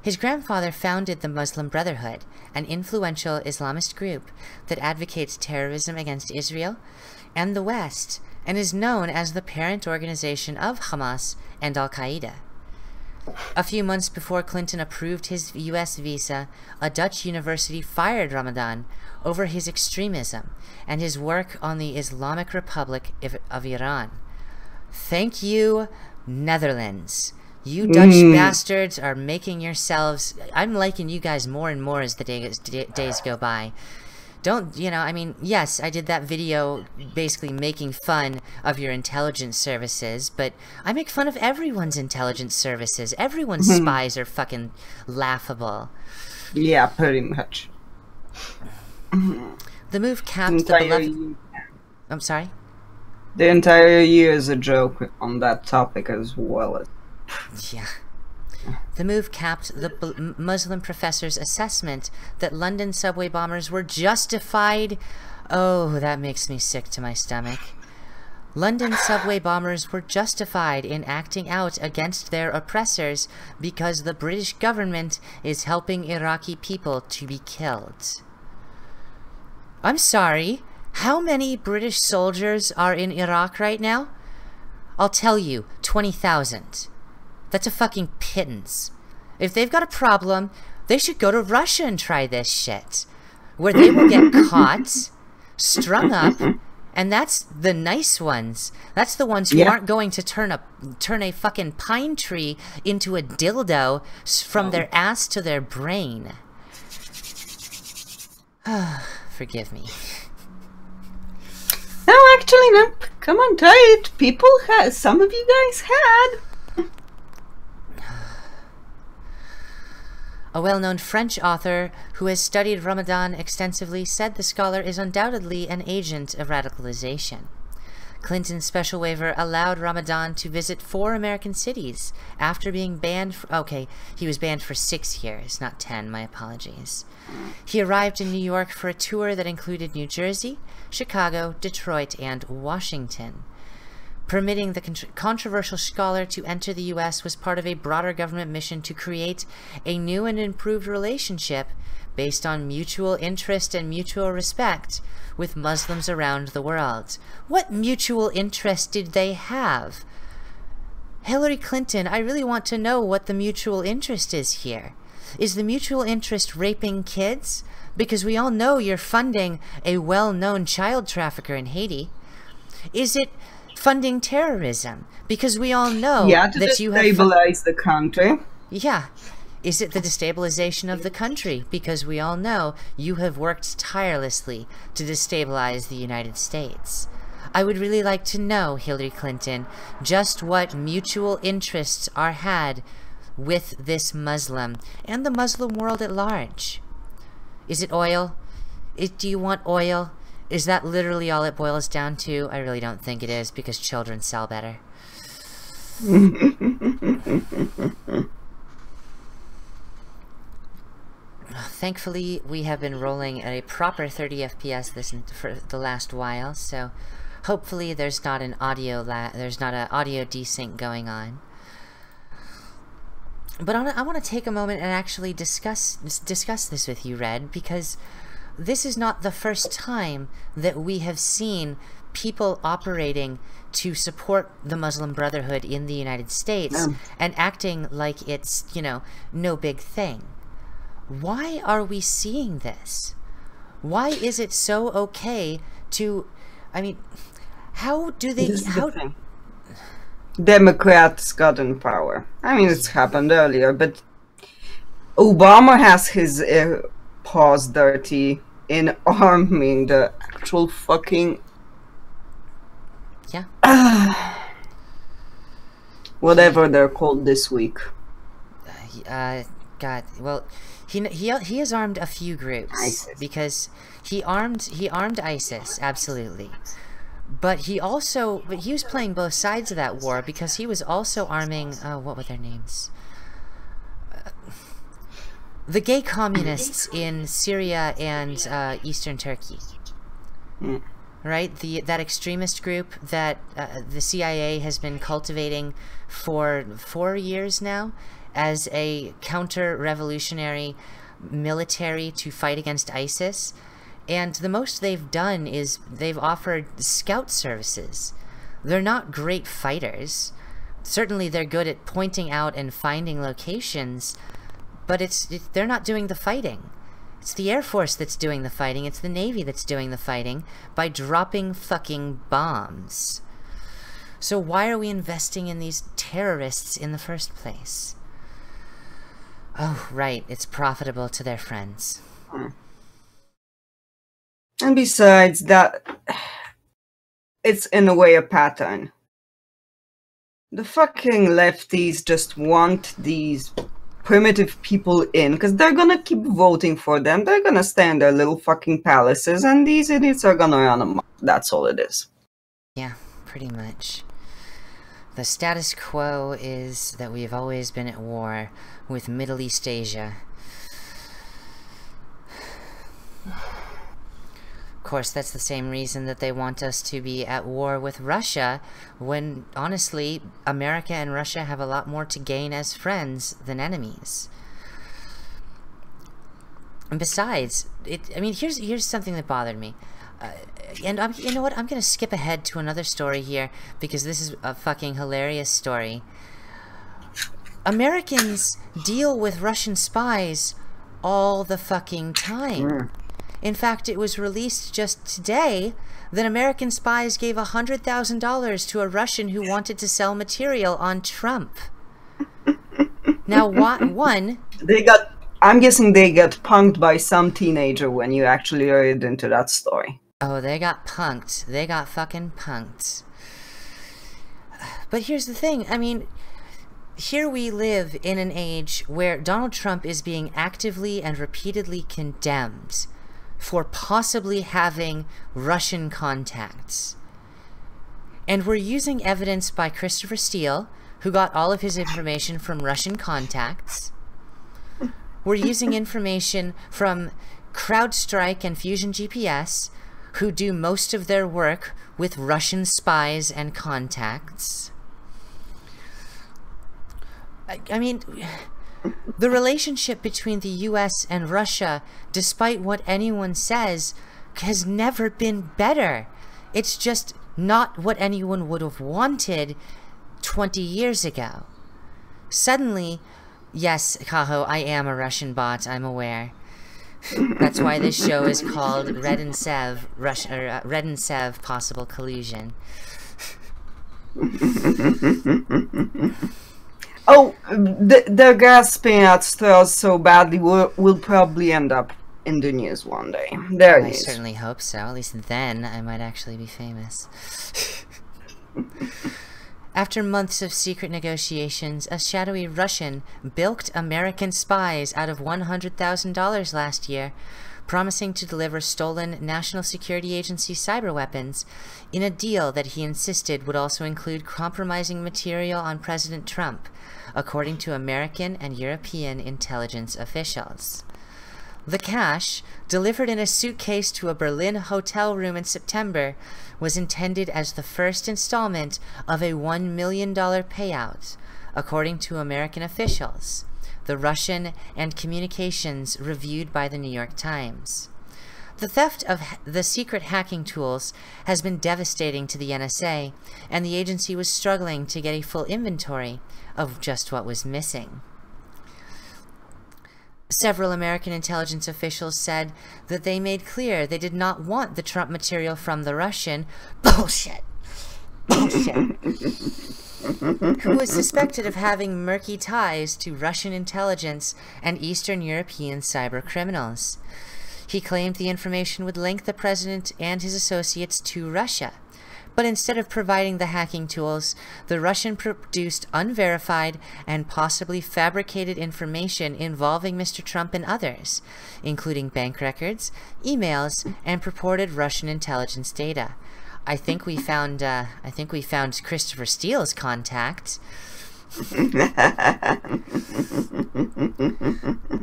His grandfather founded the Muslim Brotherhood, an influential Islamist group that advocates terrorism against Israel and the West, and is known as the parent organization of Hamas and Al-Qaeda. A few months before Clinton approved his U.S. visa, a Dutch university fired Ramadan over his extremism and his work on the Islamic Republic of Iran. Thank you, Netherlands. You Dutch bastards are making yourselves... I'm liking you guys more and more as the days go by. Don't, you know, I mean, yes, I did that video basically making fun of your intelligence services, but I make fun of everyone's intelligence services. Everyone's spies are fucking laughable. Yeah, pretty much. The move capped the beloved... I'm sorry? The entire year is a joke on that topic as well. Yeah. The move capped the Muslim professor's assessment that London subway bombers were justified. Oh, that makes me sick to my stomach. London subway bombers were justified in acting out against their oppressors because the British government is helping Iraqi people to be killed. I'm sorry, how many British soldiers are in Iraq right now? I'll tell you, 20,000. That's a fucking pittance. If they've got a problem, they should go to Russia and try this shit. Where they will get caught, strung up, and that's the nice ones. That's the ones who aren't going to turn a fucking pine tree into a dildo from their ass to their brain. Forgive me. No, actually, no. Come on, try it. People had. Some of you guys had. A well-known French author who has studied Ramadan extensively said the scholar is undoubtedly an agent of radicalization. Clinton's special waiver allowed Ramadan to visit 4 American cities after being banned for... Okay, he was banned for 6 years, not 10, my apologies. He arrived in New York for a tour that included New Jersey, Chicago, Detroit, and Washington. Permitting the controversial scholar to enter the U.S. was part of a broader government mission to create a new and improved relationship based on mutual interest and mutual respect with Muslims around the world. What mutual interest did they have? Hillary Clinton, I really want to know what the mutual interest is here. Is the mutual interest raping kids? Because we all know you're funding a well-known child trafficker in Haiti. Is it funding terrorism? Because we all know that you have... destabilize the country. Yeah. Is it the destabilization of the country? Because we all know you have worked tirelessly to destabilize the United States. I would really like to know, Hillary Clinton, just what mutual interests are had with this Muslim and the Muslim world at large. Is it oil? Do you want oil? Is that literally all it boils down to? I really don't think it is, because children sell better. Thankfully, we have been rolling at a proper 30 FPS for the last while, so hopefully there's not an audio desync going on. But I want to take a moment and actually discuss this with you, Red, because this is not the first time that we have seen people operating to support the Muslim Brotherhood in the United States and acting like it's, you know, no big thing. Why are we seeing this? Why is it so okay to... I mean, how do they... The Democrats got in power. I mean, it's happened earlier, but Obama has his paws dirty in arming the actual fucking... Yeah. Whatever they're called this week. God, well... He has armed a few groups, ISIS. Because he armed ISIS, absolutely, but he was playing both sides of that war, because he was also arming what were their names? The gay communists in Syria and Eastern Turkey, right? That extremist group that the CIA has been cultivating for 4 years now. as a counter-revolutionary military to fight against ISIS, and the most they've done is they've offered scout services. They're not great fighters. Certainly they're good at pointing out and finding locations, but they're not doing the fighting. It's the Air Force that's doing the fighting. It's the Navy that's doing the fighting by dropping fucking bombs. So why are we investing in these terrorists in the first place? Oh, right. It's profitable to their friends. And besides that, it's in a way a pattern. The fucking lefties just want these primitive people in, because they're gonna keep voting for them. They're gonna stay in their little fucking palaces, and these idiots are gonna run amok. That's all it is. Yeah, pretty much. The status quo is that we have always been at war with Middle East Asia. Of course, that's the same reason that they want us to be at war with Russia, when, honestly, America and Russia have a lot more to gain as friends than enemies. And besides, I mean, here's something that bothered me. And you know what? I'm going to skip ahead to another story here, because this is a fucking hilarious story. Americans deal with Russian spies all the fucking time. In fact, it was released just today that American spies gave $100,000 to a Russian who wanted to sell material on Trump. Now, I'm guessing they got punked by some teenager when you actually read into that story. Oh, they got punked. They got fucking punked. But here's the thing. I mean, here we live in an age where Donald Trump is being actively and repeatedly condemned for possibly having Russian contacts. And we're using evidence by Christopher Steele, who got all of his information from Russian contacts. We're using information from CrowdStrike and Fusion GPS, who do most of their work with Russian spies and contacts. I mean, the relationship between the US and Russia, despite what anyone says, has never been better. It's just not what anyone would have wanted 20 years ago. Suddenly, yes, Kaho, I am a Russian bot, I'm aware. That's why this show is called Red and Sev, Red and Sev Possible Collusion. Oh, they're grasping at straws so badly, we'll probably end up in the news one day. I certainly hope so. At least then I might actually be famous. After months of secret negotiations, a shadowy Russian bilked American spies out of $100,000 last year, promising to deliver stolen National Security Agency cyber weapons in a deal that he insisted would also include compromising material on President Trump, according to American and European intelligence officials. The cash, delivered in a suitcase to a Berlin hotel room in September, was intended as the first installment of a $1 million payout, according to American officials, the Russian and communications reviewed by the New York Times. The theft of the secret hacking tools has been devastating to the NSA, and the agency was struggling to get a full inventory of just what was missing. Several American intelligence officials said that they made clear they did not want the Trump material from the Russian bullshit who was suspected of having murky ties to Russian intelligence and Eastern European cyber criminals. He claimed the information would link the president and his associates to Russia. But instead of providing the hacking tools, the Russian produced unverified and possibly fabricated information involving Mr. Trump and others, including bank records, emails, and purported Russian intelligence data. I think we found Christopher Steele's contact.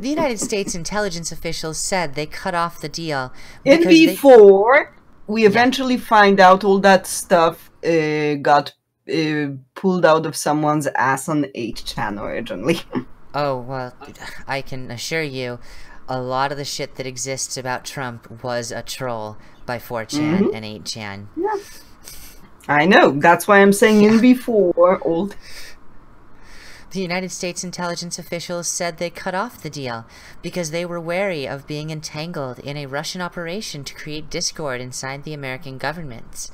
The United States intelligence officials said they cut off the deal before we eventually find out all that stuff got pulled out of someone's ass on 8chan originally. Oh, well, I can assure you, a lot of the shit that exists about Trump was a troll by 4chan and 8chan. Yeah. I know. That's why I'm saying in before, old. The United States intelligence officials said they cut off the deal because they were wary of being entangled in a Russian operation to create discord inside the American government.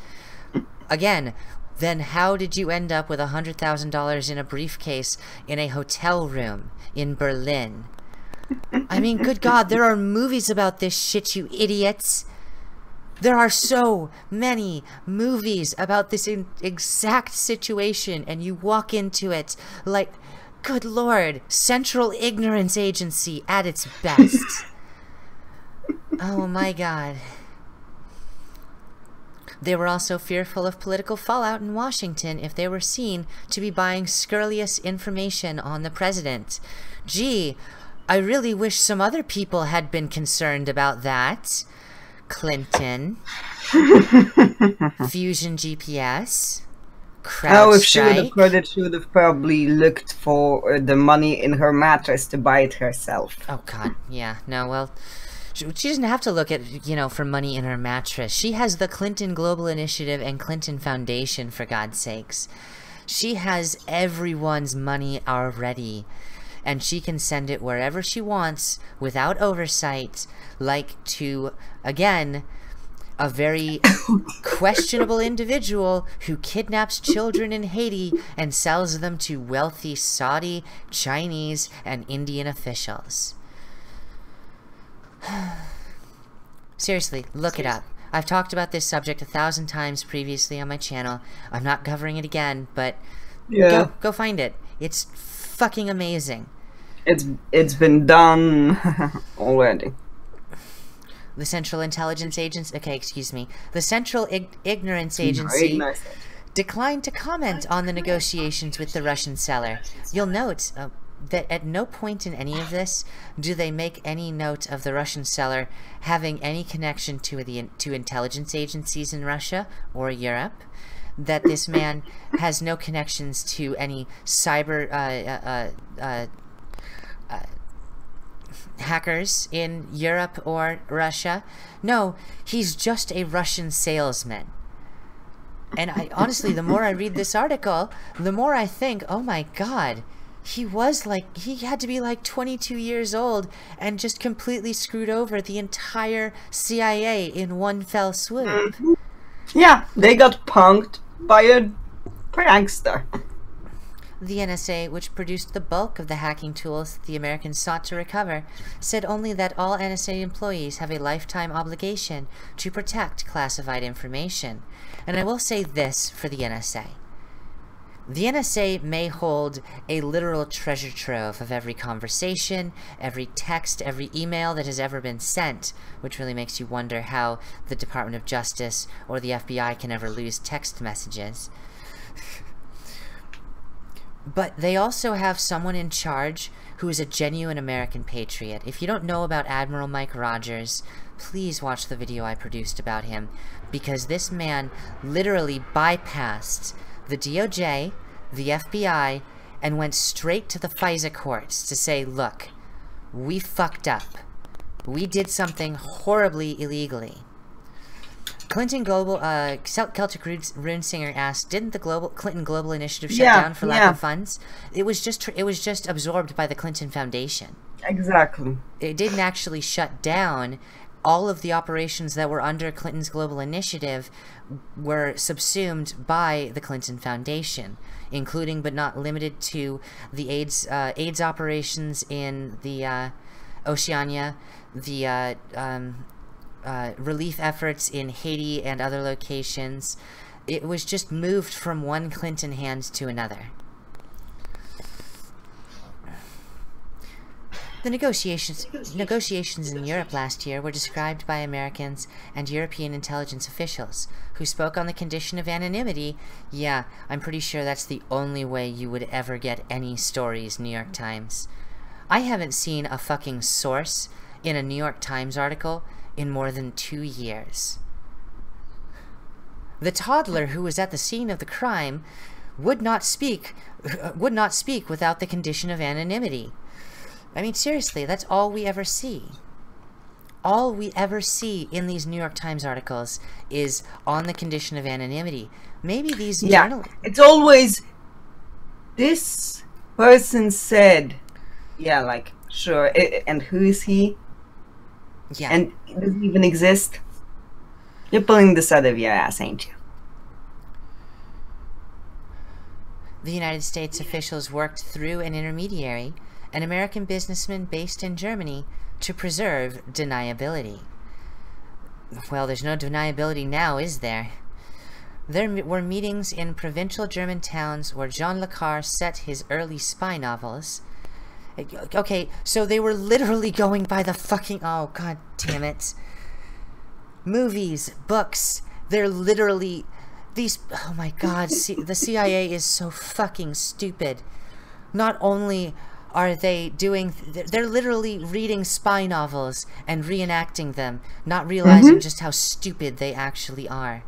Again, then how did you end up with $100,000 in a briefcase in a hotel room in Berlin? I mean, good God, there are movies about this shit, you idiots. There are so many movies about this exact situation, and you walk into it like, good Lord, Central Ignorance Agency at its best. Oh my God. They were also fearful of political fallout in Washington if they were seen to be buying scurrilous information on the president. Gee, I really wish some other people had been concerned about that. Clinton. Fusion GPS. Oh, if she would have heard it, she would have probably looked for the money in her mattress to buy it herself. Oh, God. Yeah. No, well, she doesn't have to look at, you know, for money in her mattress. She has the Clinton Global Initiative and Clinton Foundation, for God's sakes. She has everyone's money already, and she can send it wherever she wants without oversight, like to, again, a very questionable individual who kidnaps children in Haiti and sells them to wealthy Saudi, Chinese, and Indian officials. Seriously, look it up. I've talked about this subject 1,000 times previously on my channel. I'm not covering it again, but yeah, go find it. It's fucking amazing. It's been done already. The Central Intelligence Agency... Okay, excuse me. The Central Ignorance Agency declined to comment on the negotiations with the Russian seller. You'll note that at no point in any of this do they make any note of the Russian seller having any connection to intelligence agencies in Russia or Europe, that this man has no connections to any cyber hackers in Europe or Russia. No, he's just a Russian salesman. And honestly, the more I read this article, the more I think, oh my God, he had to be like 22 years old and just completely screwed over the entire CIA in one fell swoop. Yeah, they got punked by a prankster. The NSA, which produced the bulk of the hacking tools that the Americans sought to recover, said only that all NSA employees have a lifetime obligation to protect classified information. And I will say this for the NSA. The NSA may hold a literal treasure trove of every conversation, every text, every email that has ever been sent, which really makes you wonder how the Department of Justice or the FBI can ever lose text messages. But they also have someone in charge who is a genuine American patriot. If you don't know about Admiral Mike Rogers, please watch the video I produced about him, because this man literally bypassed the DOJ, the FBI, and went straight to the FISA courts to say, look, we fucked up. We did something horribly illegally. Clinton Global, Celtic Runesinger asked, didn't the Clinton Global Initiative shut down for lack of funds? It was just absorbed by the Clinton Foundation. Exactly. It didn't actually shut down. All of the operations that were under Clinton's Global Initiative were subsumed by the Clinton Foundation, including but not limited to the AIDS operations in the Oceania, the relief efforts in Haiti and other locations. It was just moved from one Clinton hand to another. The negotiations in Europe last year were described by Americans and European intelligence officials, who spoke on the condition of anonymity. Yeah, I'm pretty sure that's the only way you would ever get any stories, New York Times. I haven't seen a fucking source in a New York Times article in more than 2 years. The toddler who was at the scene of the crime would not speak without the condition of anonymity. I mean, seriously, that's all we ever see. All we ever see in these New York Times articles is on the condition of anonymity. Maybe these journalists... It's always, this person said, yeah, like, sure, and who is he? Yeah. And does he even exist? You're pulling this out of your ass, ain't you? The United States officials worked through an intermediary, an American businessman based in Germany, to preserve deniability. Well, there's no deniability now, is there? There were meetings in provincial German towns where Jean Le Carre set his early spy novels. Okay, so they were literally going by the fucking... Oh, god damn it. Movies, books, they're literally... These... Oh my god, the CIA is so fucking stupid. Not only are they doing... They're literally reading spy novels and reenacting them, not realizing just how stupid they actually are.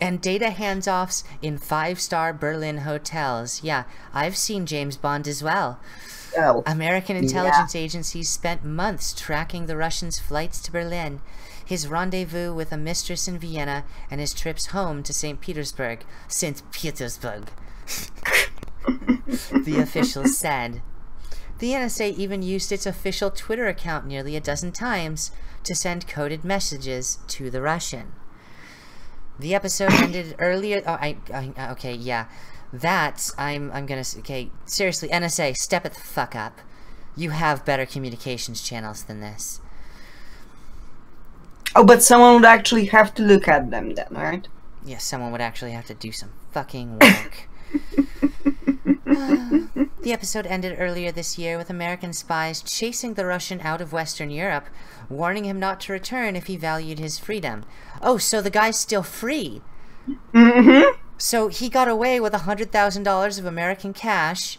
And data hands-offs in 5-star Berlin hotels. Yeah, I've seen James Bond as well. Oh, American intelligence agencies spent months tracking the Russians' flights to Berlin, his rendezvous with a mistress in Vienna, and his trips home to St. Petersburg. St. Petersburg, the officials said. The NSA even used its official Twitter account nearly a dozen times to send coded messages to the Russian. The episode ended earlier... Oh, okay, yeah. I'm gonna... Okay, seriously, NSA, step it the fuck up. You have better communications channels than this. Oh, but someone would actually have to look at them then, right? Yes, someone would actually have to do some fucking work. The episode ended earlier this year with American spies chasing the Russian out of Western Europe, warning him not to return if he valued his freedom. Oh, so the guy's still free. So he got away with $100,000 of American cash,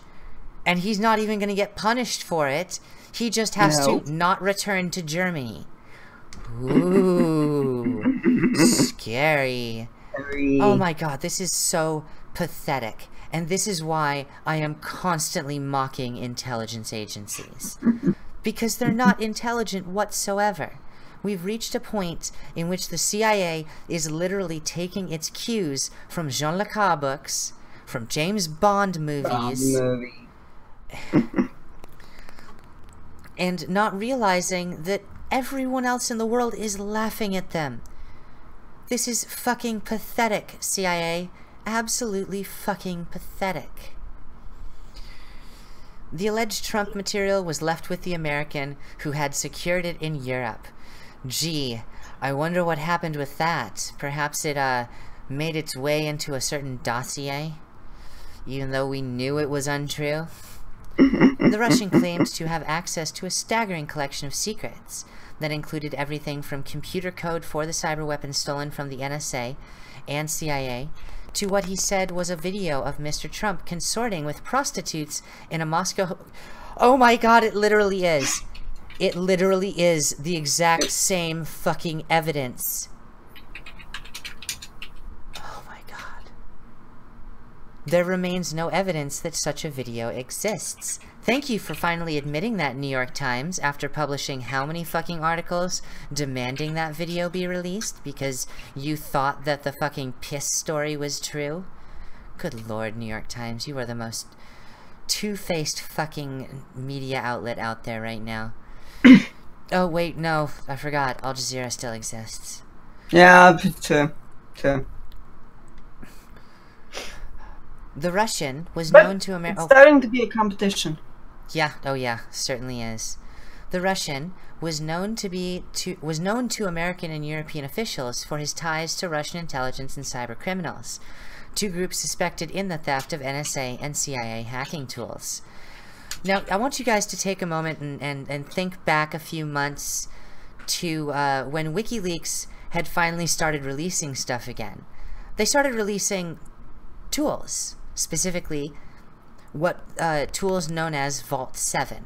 and he's not even going to get punished for it. He just has to not return to Germany. Ooh, scary. Oh my god, this is so pathetic. And this is why I am constantly mocking intelligence agencies. Because they're not intelligent whatsoever. We've reached a point in which the CIA is literally taking its cues from Jean Le Carre books, from James Bond movies, and not realizing that everyone else in the world is laughing at them. This is fucking pathetic, CIA. Absolutely fucking pathetic. The alleged Trump material was left with the American who had secured it in Europe. Gee, I wonder what happened with that. Perhaps it made its way into a certain dossier, even though we knew it was untrue. The Russian claimed to have access to a staggering collection of secrets that included everything from computer code for the cyber weapons stolen from the NSA and CIA to what he said was a video of Mr. Trump consorting with prostitutes in a Moscow... Oh my god, it literally is. It literally is the exact same fucking evidence. Oh my god. There remains no evidence that such a video exists. Thank you for finally admitting that, New York Times, after publishing how many fucking articles demanding that video be released because you thought that the fucking piss story was true? Good lord, New York Times, you are the most two-faced fucking media outlet out there right now. Oh, wait, no, I forgot. Al Jazeera still exists. Yeah, true. The Russian was known to America. It's starting to be a competition. Yeah, oh yeah, certainly is. The Russian was known to American and European officials for his ties to Russian intelligence and cyber criminals, two groups suspected in the theft of NSA and CIA hacking tools. Now, I want you guys to take a moment and think back a few months to when WikiLeaks had finally started releasing stuff again. They started releasing tools, specifically what tools known as Vault 7.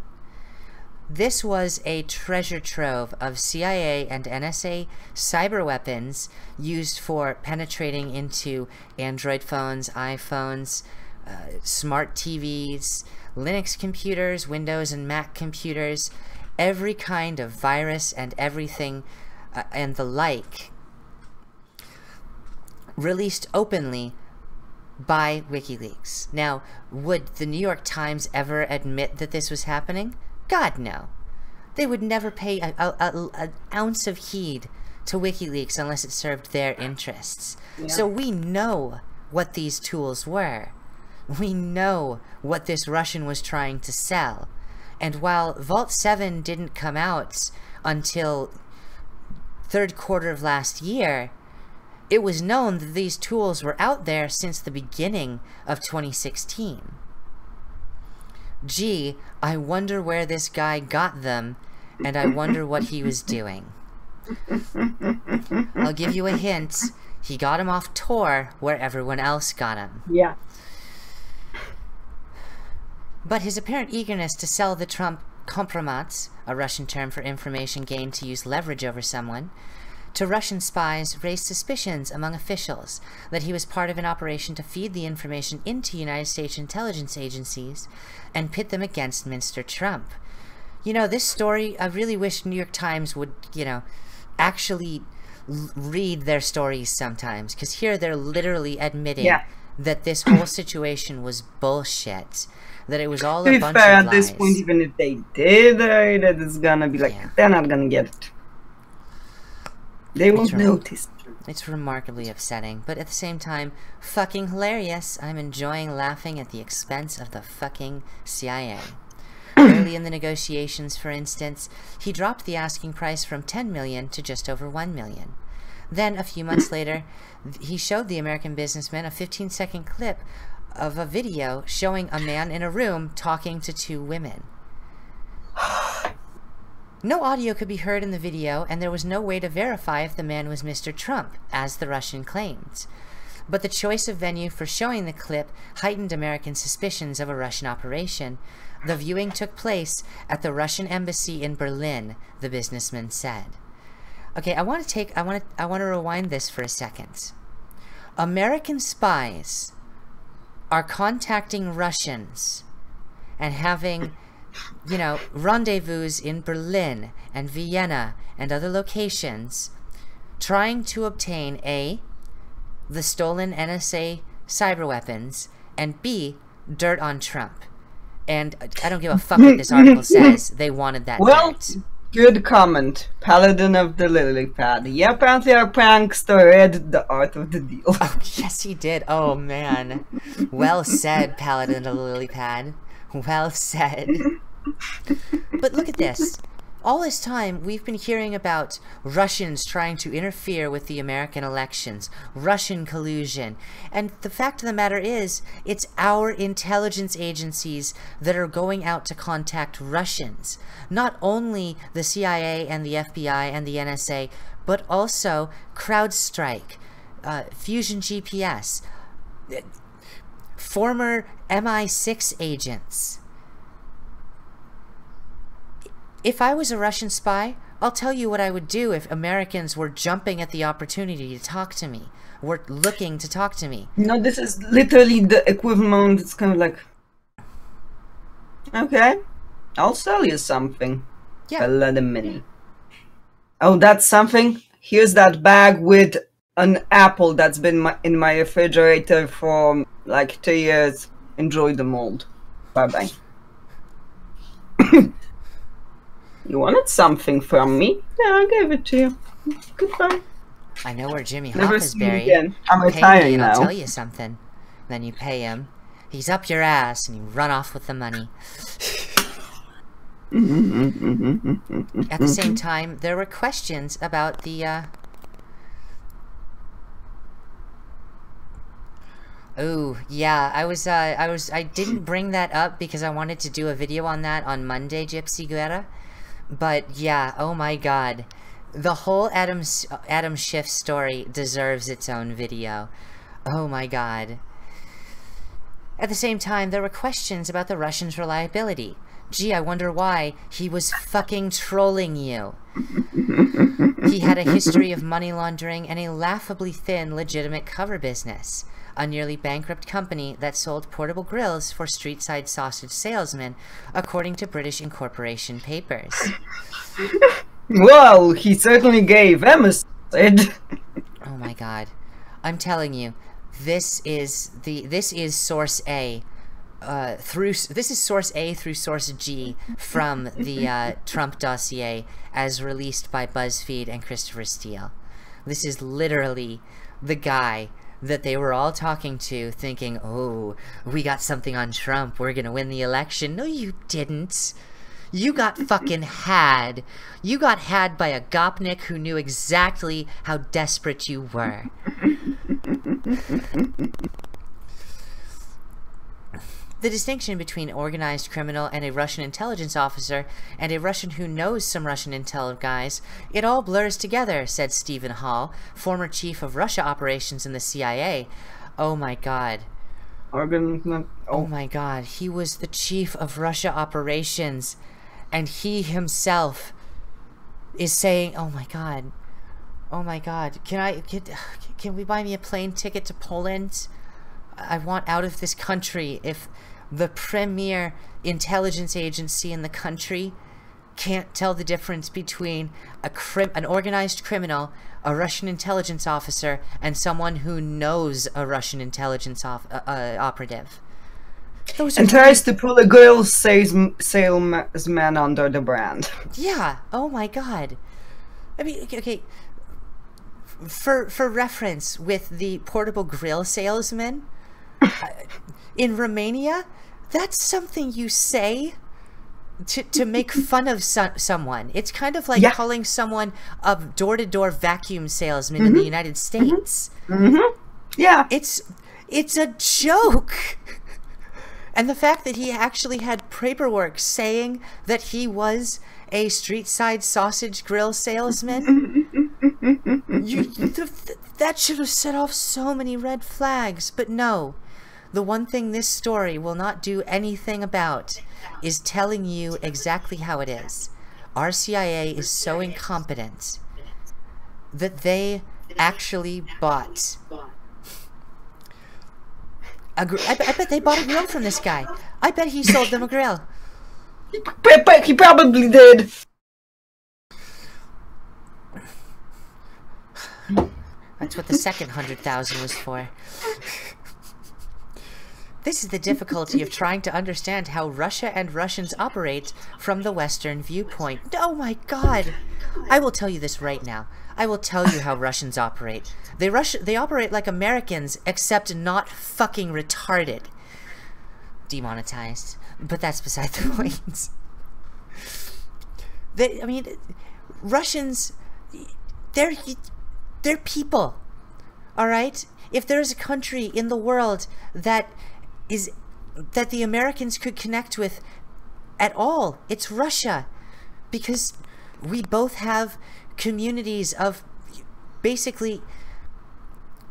This was a treasure trove of CIA and NSA cyber weapons used for penetrating into Android phones, iPhones, smart TVs, Linux computers, Windows and Mac computers, every kind of virus and everything and the like, released openly by WikiLeaks. Now, would the New York Times ever admit that this was happening? God, no. They would never pay an ounce of heed to WikiLeaks unless it served their interests. Yeah. So we know what these tools were. We know what this Russian was trying to sell. And while Vault 7 didn't come out until third quarter of last year, it was known that these tools were out there since the beginning of 2016. Gee, I wonder where this guy got them, and I wonder what he was doing. I'll give you a hint. He got him off Tor, where everyone else got him. Yeah. But his apparent eagerness to sell the Trump kompromat, a Russian term for information gained to use leverage over someone, to Russian spies raised suspicions among officials that he was part of an operation to feed the information into United States intelligence agencies and pit them against Mr. Trump. You know, this story, I really wish New York Times would, you know, actually read their stories sometimes, because here they're literally admitting that this whole situation was bullshit. That it was all a bunch of lies. At this point, even if they did, that it's gonna be like, they're not gonna get it. They won't notice. It's remarkably upsetting, but at the same time, fucking hilarious. I'm enjoying laughing at the expense of the fucking CIA. Early in the negotiations, for instance, he dropped the asking price from $10 million to just over $1 million. Then, a few months later, he showed the American businessman a 15-second clip of a video showing a man in a room talking to two women. No audio could be heard in the video, and there was no way to verify if the man was Mr. Trump, as the Russian claimed. But the choice of venue for showing the clip heightened American suspicions of a Russian operation. The viewing took place at the Russian embassy in Berlin, the businessman said. Okay, I want to rewind this for a second. American spies are contacting Russians and having, you know, rendezvous in Berlin and Vienna and other locations, trying to obtain A, the stolen NSA cyber weapons, and B, dirt on Trump. And I don't give a fuck what this article says. They wanted that dirt. Good comment. Paladin of the lily pad. Yeah, apparently our prankster read the art of the deal. Oh, yes, he did. Oh, man. Well said, Paladin of the lily pad. Well said. But look at this. All this time, we've been hearing about Russians trying to interfere with the American elections, Russian collusion, and the fact of the matter is, it's our intelligence agencies that are going out to contact Russians. Not only the CIA and the FBI and the NSA, but also CrowdStrike, Fusion GPS, former MI6 agents. If I was a Russian spy, I'll tell you what I would do if Americans were jumping at the opportunity to talk to me, were looking to talk to me. No, this is literally the equivalent. It's kind of like, okay, I'll sell you something. Yeah. A lot of money. Oh, that's something? Here's that bag with an apple that's been in my refrigerator for like 2 years. Enjoy the mold. Bye-bye. You wanted something from me? Yeah, I gave it to you. Goodbye. I know where Jimmy Hoffa Never is see you buried. again. I'm Pay retiring me and I'll now. tell you something. Then you pay him. He's up your ass and you run off with the money. At the same time, there were questions about the, Oh, yeah, I didn't bring that up because I wanted to do a video on that on Monday, Gypsy Guerra. But yeah, oh my god. The whole Adam Schiff story deserves its own video. Oh my god. At the same time, there were questions about the Russians' reliability. Gee, I wonder why. He was fucking trolling you. He had a history of money laundering and a laughably thin legitimate cover business. a nearly bankrupt company that sold portable grills for street-side sausage salesmen, according to British incorporation papers. Well, he certainly gave them a sausage. Oh my god. I'm telling you, this is source A. This is source A through source G from the Trump dossier as released by BuzzFeed and Christopher Steele. This is literally the guy that they were all talking to, thinking, oh, we got something on Trump, we're gonna win the election. No, you didn't. You got fucking had. You got had by a gopnik who knew exactly how desperate you were. The distinction between organized criminal and a Russian intelligence officer and a Russian who knows some Russian intel guys, it all blurs together, said Stephen Hall, former chief of Russia operations in the CIA. Oh my god. Oh my god, he was the chief of Russia operations, and he himself is saying, oh my god, can we buy me a plane ticket to Poland? I want out of this country. If the premier intelligence agency in the country can't tell the difference between an organized criminal, a Russian intelligence officer, and someone who knows a Russian intelligence operative. And tries to pull a girl salesman under the brand. Yeah. Oh my god. I mean, okay. For reference, with the portable grill salesman in Romania, that's something you say to make fun of someone. It's kind of like calling someone a door-to-door vacuum salesman in the United States. Yeah. It's a joke. And the fact that he actually had paperwork saying that he was a street-side sausage grill salesman, that should have set off so many red flags. But no, the one thing this story will not do anything about is telling you exactly how it is. Our CIA is so incompetent that they actually bought... I bet they bought a grill from this guy. I bet he sold them a grill. He probably did. That's what the second 100,000 was for. This is the difficulty of trying to understand how Russia and Russians operate from the Western viewpoint. Oh my god! I will tell you this right now. I will tell you how Russians operate. They operate like Americans, except not fucking retarded. Demonetized. But that's beside the point. I mean, Russians, they're people. Alright? If there's a country in the world that the Americans could connect with at all, it's Russia. Because we both have communities of, basically,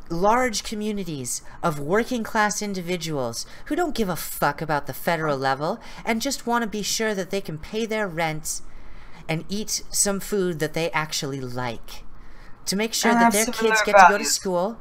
large communities of working class individuals who don't give a fuck about the federal level and just want to be sure that they can pay their rent and eat some food that they actually like, to make sure that their kids get to go to school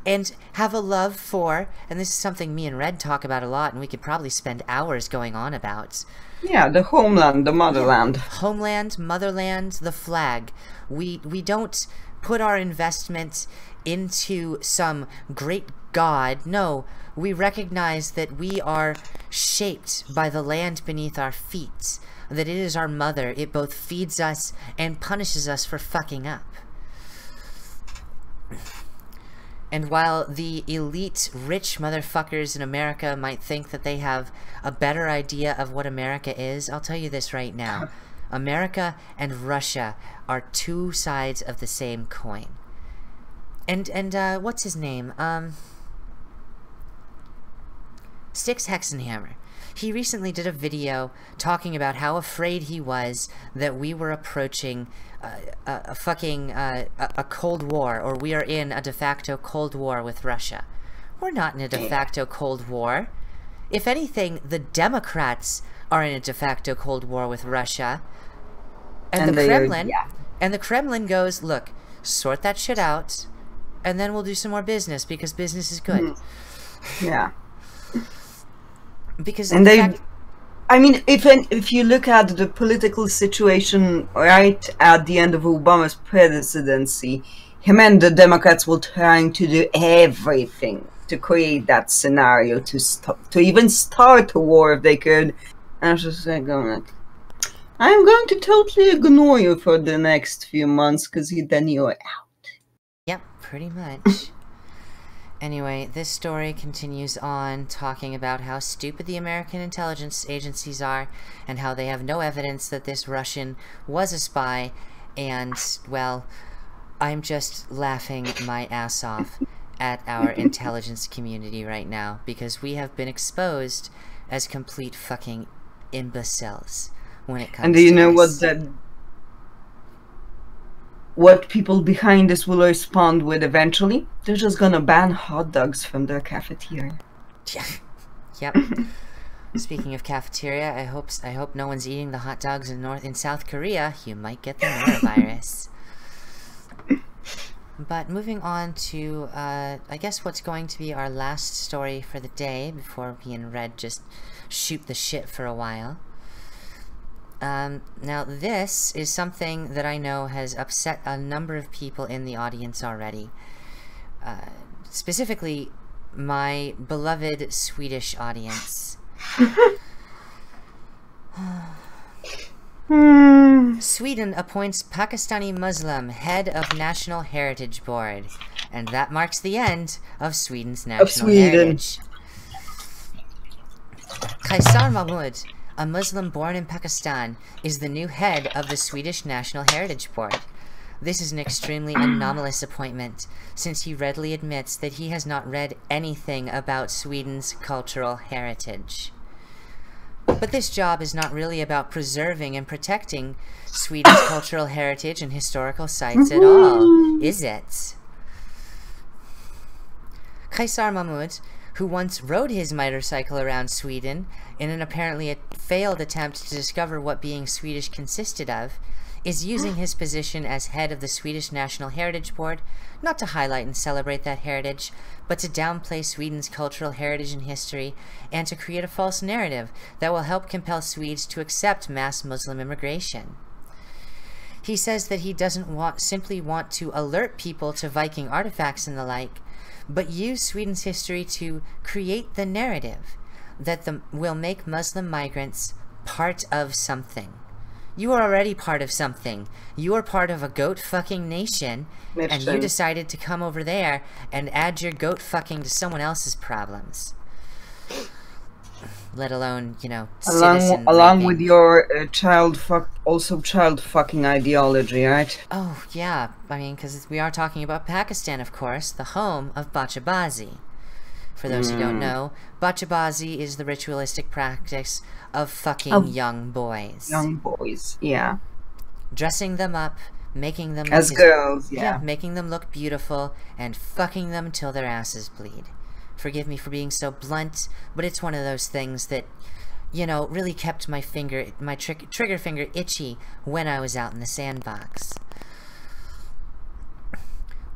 and have a love for, and this is something me and Red talk about a lot and we could probably spend hours going on about. Yeah, the homeland, the motherland. Homeland, motherland, the flag. We don't put our investment into some great god. No, we recognize that we are shaped by the land beneath our feet, that it is our mother. It both feeds us and punishes us for fucking up. And while the elite rich motherfuckers in America might think that they have a better idea of what America is, I'll tell you this right now. America and Russia are two sides of the same coin. And what's his name? Styx Hexenhammer. He recently did a video talking about how afraid he was that we were approaching a Cold War, or we are in a de facto Cold War with Russia. We're not in a de facto Cold War. If anything, the Democrats are in a de facto Cold War with Russia. And the Kremlin, and the Kremlin goes, look, sort that shit out. and then we'll do some more business, because business is good. Yeah. Because and they, I mean, if you look at the political situation right at the end of Obama's presidency, him and the Democrats were trying to do everything to create that scenario to even start a war if they could. And I was just like, I'm going to totally ignore you for the next few months, because then you're out. Yep, pretty much. Anyway, this story continues on talking about how stupid the American intelligence agencies are, and how they have no evidence that this Russian was a spy, and, well, I'm just laughing my ass off at our intelligence community right now, because we have been exposed as complete fucking imbeciles when it comes to And do you know this. What people behind this will respond with eventually? They're just gonna ban hot dogs from their cafeteria. Yep. Speaking of cafeteria, I hope no one's eating the hot dogs in South Korea. You might get the norovirus. But moving on to, I guess what's going to be our last story for the day, before me and Red just shoot the shit for a while. Now this is something that I know has upset a number of people in the audience already. Specifically, my beloved Swedish audience. Sweden appoints Pakistani Muslim head of National Heritage Board, and that marks the end of Sweden's national heritage. Kaisar Mahmud, a Muslim born in Pakistan, is the new head of the Swedish National Heritage Board. This is an extremely anomalous appointment, since he readily admits that he has not read anything about Sweden's cultural heritage. But this job is not really about preserving and protecting Sweden's cultural heritage and historical sites at all, is it? Kaisar Mahmud, who once rode his motorcycle around Sweden in an apparently failed attempt to discover what being Swedish consisted of, is using his position as head of the Swedish National Heritage Board not to highlight and celebrate that heritage, but to downplay Sweden's cultural heritage and history, and to create a false narrative that will help compel Swedes to accept mass Muslim immigration. He says that he doesn't simply want to alert people to Viking artifacts and the like, but use Sweden's history to create the narrative that will make Muslim migrants part of something. You are already part of something. You are part of a goat fucking nation, and you decided to come over there and add your goat fucking to someone else's problems. Let alone, you know, along with your child fucking ideology, right? Oh yeah, I mean, because we are talking about Pakistan, of course, the home of bachabazi. For those who don't know, bachabazi is the ritualistic practice of fucking young boys. Young boys, yeah. Dressing them up, making them as girls, yeah, making them look beautiful, and fucking them till their asses bleed. Forgive me for being so blunt, but it's one of those things that, you know, really kept my trigger finger itchy when I was out in the sandbox.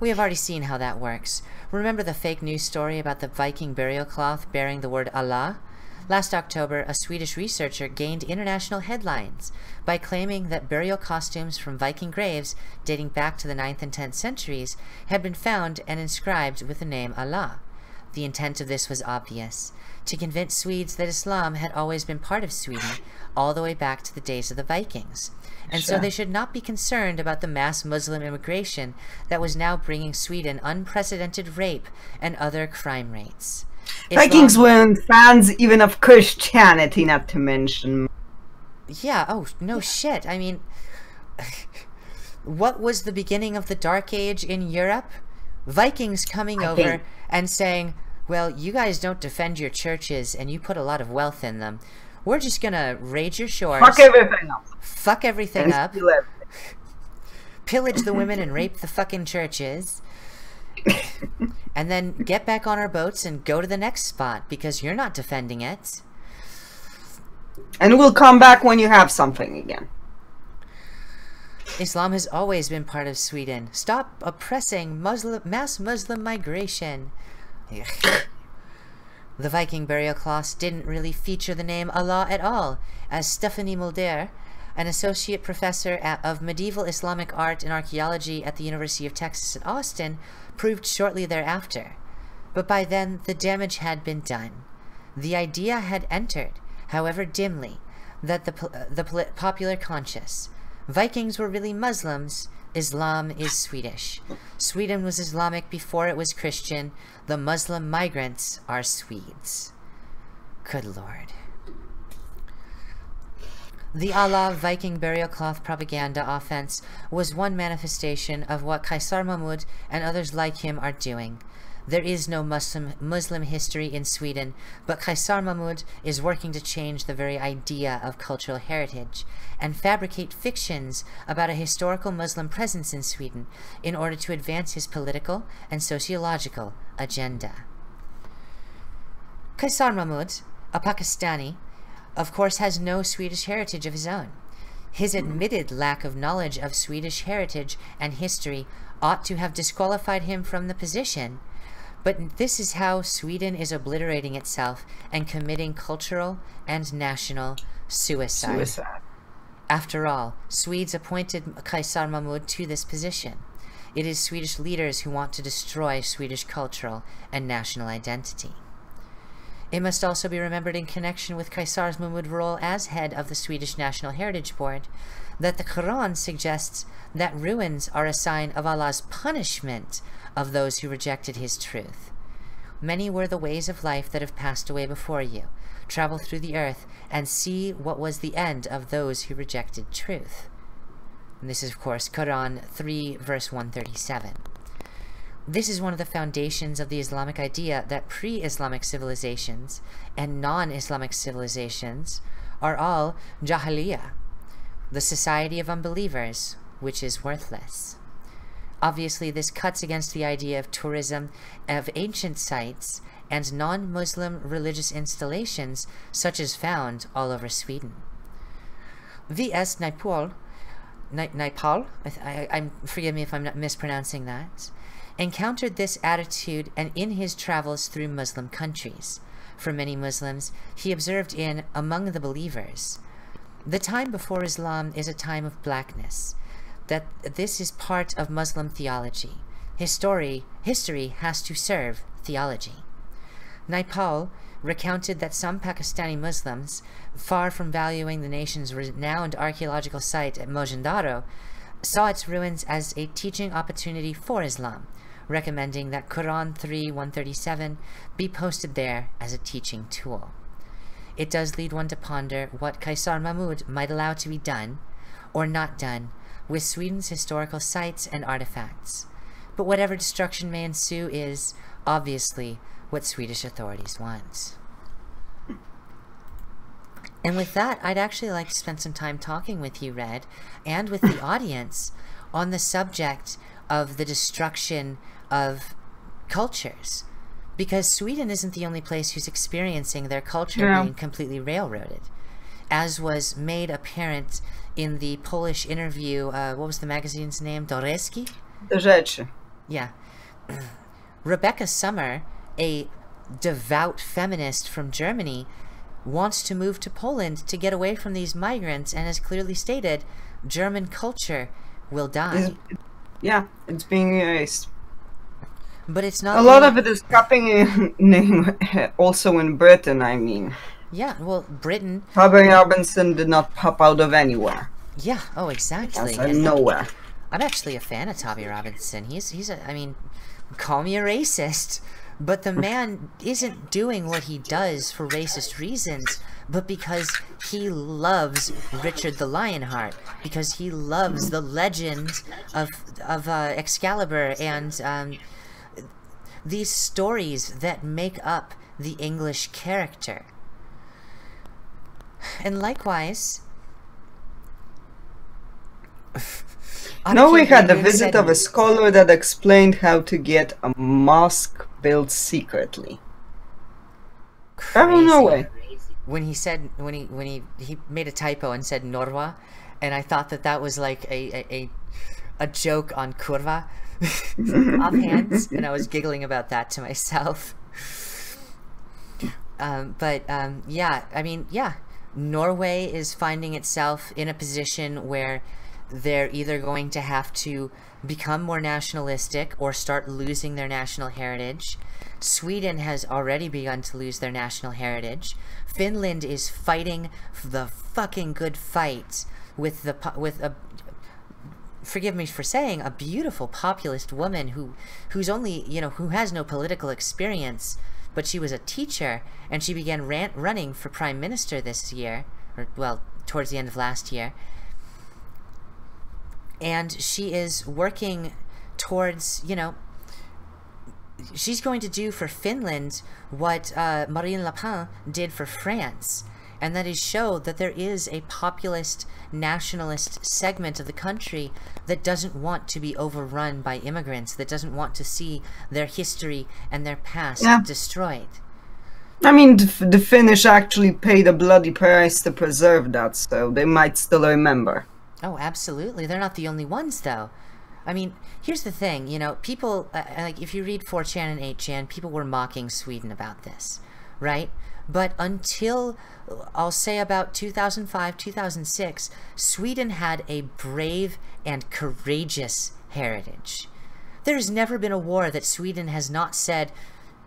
We have already seen how that works. Remember the fake news story about the Viking burial cloth bearing the word Allah? Last October, a Swedish researcher gained international headlines by claiming that burial costumes from Viking graves dating back to the 9th and 10th centuries had been found and inscribed with the name Allah. The intent of this was obvious: to convince Swedes that Islam had always been part of Sweden, all the way back to the days of the Vikings. And so they should not be concerned about the mass Muslim immigration that was now bringing Sweden unprecedented rape and other crime rates. Vikings weren't fans even of Christianity, not to mention. Yeah, oh, no shit. I mean, what was the beginning of the Dark Age in Europe? Vikings coming over and saying, well, you guys don't defend your churches and you put a lot of wealth in them. We're just gonna raid your shores. Fuck everything up. Fuck everything up. Pillage the women and rape the fucking churches. And then get back on our boats and go to the next spot because you're not defending it. And we'll come back when you have something again. Islam has always been part of Sweden. Stop oppressing mass Muslim migration. The Viking burial cloths didn't really feature the name Allah at all, as Stephanie Mulder, an associate professor of medieval Islamic art and archaeology at the University of Texas at Austin, proved shortly thereafter. But by then, the damage had been done. The idea had entered, however dimly, that the popular conscious. Vikings were really Muslims. Islam is Swedish. Sweden was Islamic before it was Christian. The Muslim migrants are Swedes. Good Lord. The Allah Viking burial cloth propaganda offense was one manifestation of what Kaisar Mahmud and others like him are doing. There is no Muslim history in Sweden, but Kaisar Mahmud is working to change the very idea of cultural heritage and fabricate fictions about a historical Muslim presence in Sweden in order to advance his political and sociological agenda. Kaisar Mahmud, a Pakistani, of course has no Swedish heritage of his own. His admitted lack of knowledge of Swedish heritage and history ought to have disqualified him from the position. But this is how Sweden is obliterating itself and committing cultural and national suicide. After all, Swedes appointed Kaisar Mahmud to this position. It is Swedish leaders who want to destroy Swedish cultural and national identity. It must also be remembered in connection with Kaisar Mahmud's role as head of the Swedish National Heritage Board that the Quran suggests that ruins are a sign of Allah's punishment of those who rejected his truth. Many were the ways of life that have passed away before you. Travel through the earth and see what was the end of those who rejected truth. And this is, of course, Quran 3, verse 137. This is one of the foundations of the Islamic idea that pre-Islamic civilizations and non-Islamic civilizations are all Jahiliyyah, the society of unbelievers, which is worthless. Obviously, this cuts against the idea of tourism of ancient sites and non-Muslim religious installations such as found all over Sweden. V.S. Naipaul, forgive me if I'm not mispronouncing that, encountered this attitude and in his travels through Muslim countries. For many Muslims, he observed in Among the Believers, the time before Islam is a time of blackness, that this is part of Muslim theology. History has to serve theology. Naipaul recounted that some Pakistani Muslims, far from valuing the nation's renowned archaeological site at Mohenjo-daro, saw its ruins as a teaching opportunity for Islam, recommending that Quran 3:137 be posted there as a teaching tool. It does lead one to ponder what Kaisar Mahmud might allow to be done, or not done, with Sweden's historical sites and artifacts. But whatever destruction may ensue is, obviously, what Swedish authorities want. And with that, I'd actually like to spend some time talking with you, Red, and with the audience on the subject of the destruction of cultures. Because Sweden isn't the only place who's experiencing their culture being completely railroaded. As was made apparent in the Polish interview, what was the magazine's name? Doreski? Do Rzeczy. Yeah. Rebecca Sommer, a devout feminist from Germany, wants to move to Poland to get away from these migrants and has clearly stated German culture will die. It's being erased. But it's not... A lot of it is happening also in Britain, I mean. Yeah, well, Britain... Robert Robinson did not pop out of anywhere. Yeah, oh, exactly. Out of nowhere. I'm actually a fan of Tommy Robinson. He's a, I mean, call me a racist, but the man isn't doing what he does for racist reasons, but because he loves Richard the Lionheart, because he loves the legend of Excalibur and these stories that make up the English character. And likewise... Now we had the visit of a scholar that explained how to get a mosque built secretly. Out of nowhere. When he said, when he made a typo and said Norwa, and I thought that that was like a joke on kurva offhand, and I was giggling about that to myself. Yeah, I mean, yeah, Norway is finding itself in a position where they're either going to have to become more nationalistic or start losing their national heritage. Sweden has already begun to lose their national heritage. Finland is fighting the fucking good fight with a, forgive me for saying, a beautiful populist woman who's only, you know, who has no political experience, but she was a teacher, and she began running for prime minister this year, or, well, towards the end of last year. And she is working towards, you know, she's going to do for Finland what Marine Le Pen did for France, and that is show that there is a populist, nationalist segment of the country that doesn't want to be overrun by immigrants, that doesn't want to see their history and their past destroyed. I mean, the Finnish actually paid a bloody price to preserve that, so they might still remember. Oh, absolutely. They're not the only ones, though. I mean, here's the thing, you know, people, like, if you read 4chan and 8chan, people were mocking Sweden about this, right? But until, I'll say about 2005, 2006, Sweden had a brave and courageous heritage. There's never been a war that Sweden has not said,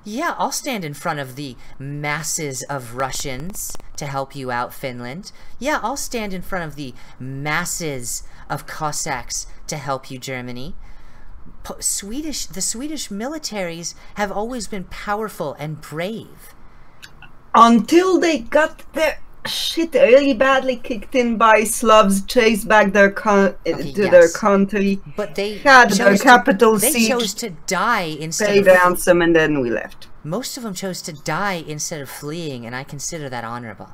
yeah, I'll stand in front of the masses of Russians to help you out, Finland. Yeah, I'll stand in front of the masses of Cossacks to help you, Germany. The Swedish militaries have always been powerful and brave. Until they got their shit really badly kicked in by Slavs, chased back their their country. But they had their capital siege. They chose to die instead paid ransom, and then we left. Most of them chose to die instead of fleeing, and I consider that honorable.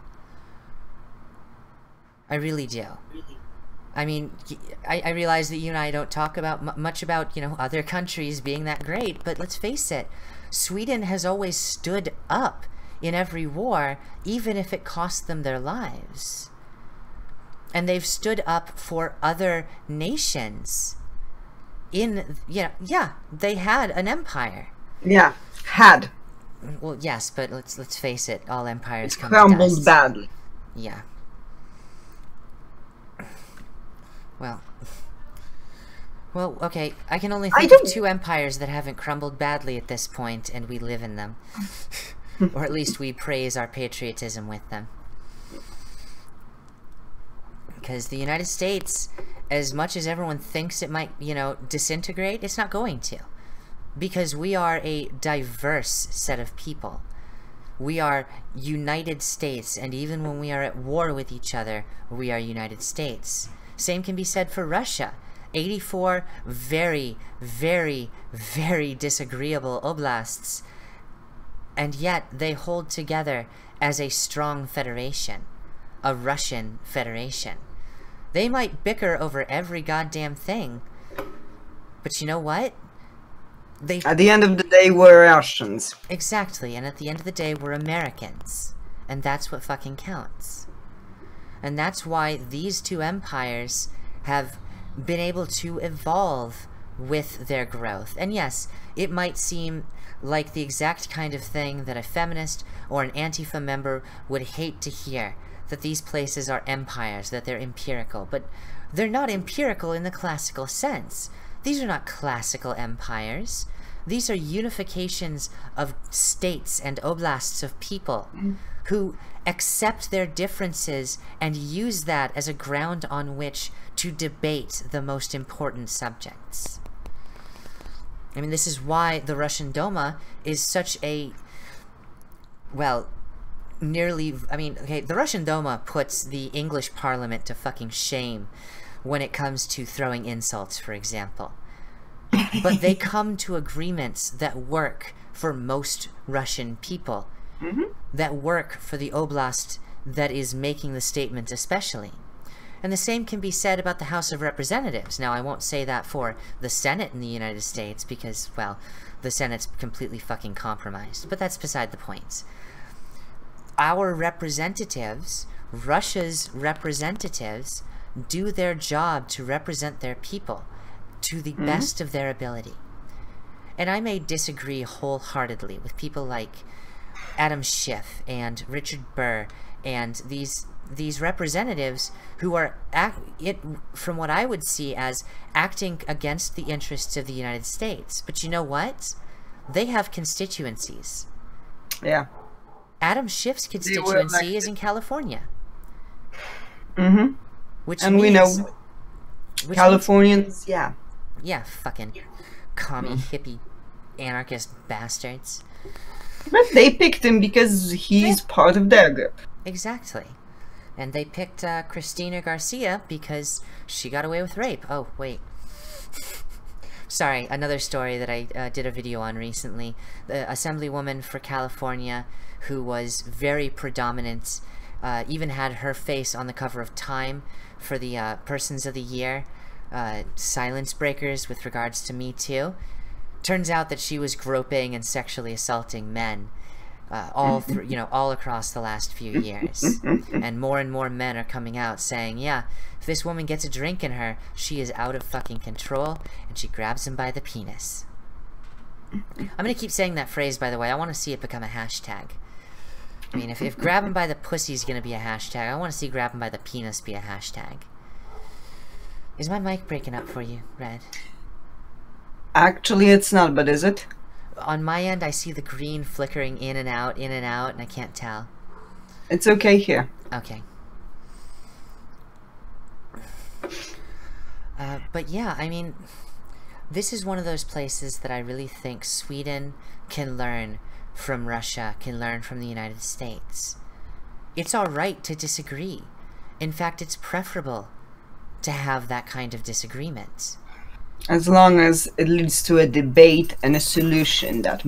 I really do. I mean, I realize that you and I don't talk about much about, you know, other countries being that great, but let's face it, Sweden has always stood up in every war, even if it cost them their lives. And they've stood up for other nations. Yeah, they had an empire. Yeah, had. Well, yes, but let's face it, all empires come crumbled to dust. Badly. Yeah. Well, okay, I can only think of 2 empires that haven't crumbled badly at this point, and we live in them. Or at least we praise our patriotism with them. Because the United States, as much as everyone thinks it might, you know, disintegrate, it's not going to. Because we are a diverse set of people. We are United States, and even when we are at war with each other, we are United States. Same can be said for Russia. 84 very, very, very disagreeable oblasts, and yet they hold together as a strong federation, a Russian federation. They might bicker over every goddamn thing, but you know what? At the end of the day, we're Russians. Exactly, and at the end of the day, we're Americans, and that's what fucking counts. And that's why these 2 empires have been able to evolve with their growth. And yes, it might seem like the exact kind of thing that a feminist or an Antifa member would hate to hear, that these places are empires, that they're empirical, but they're not empirical in the classical sense. These are not classical empires. These are unifications of states and oblasts of people who accept their differences and use that as a ground on which to debate the most important subjects. I mean, this is why the Russian Duma is such a, well, nearly, I mean, okay, the Russian Duma puts the English Parliament to fucking shame when it comes to throwing insults, for example. But they come to agreements that work for most Russian people, that work for the oblast that is making the statement especially. And the same can be said about the House of Representatives. Now, I won't say that for the Senate in the United States because, well, the Senate's completely fucking compromised. But that's beside the point. Our representatives, Russia's representatives, do their job to represent their people to the best of their ability. And I may disagree wholeheartedly with people like Adam Schiff and Richard Burr and these representatives who are, from what I would see as acting against the interests of the United States. But you know what? They have constituencies. Yeah. Adam Schiff's constituency is in California. Mm-hmm. Which and means, we know Californians, yeah. Yeah, fucking commie, hippie, anarchist bastards. But they picked him because he's part of their group. Exactly. And they picked Cristina Garcia because she got away with rape. Oh, wait. Sorry, another story that I did a video on recently. The Assemblywoman for California, who was very predominant, even had her face on the cover of Time for the Persons of the Year, silence breakers with regards to Me Too. Turns out that she was groping and sexually assaulting men, all through, all across the last few years. And more men are coming out saying, yeah, if this woman gets a drink in her, she is out of fucking control, and she grabs him by the penis. I'm gonna keep saying that phrase, by the way. I want to see it become a hashtag. I mean, if grab him by the pussy is gonna be a hashtag, I want to see grab him by the penis be a hashtag. Is my mic breaking up for you, Red? Actually, it's not, but is it? On my end, I see the green flickering in and out, and I can't tell. It's okay here. Okay. But yeah, I mean, this is one of those places that I really think Sweden can learn from Russia, can learn from the United States. It's alright to disagree. In fact, it's preferable to have that kind of disagreement. As long as it leads to a debate and a solution that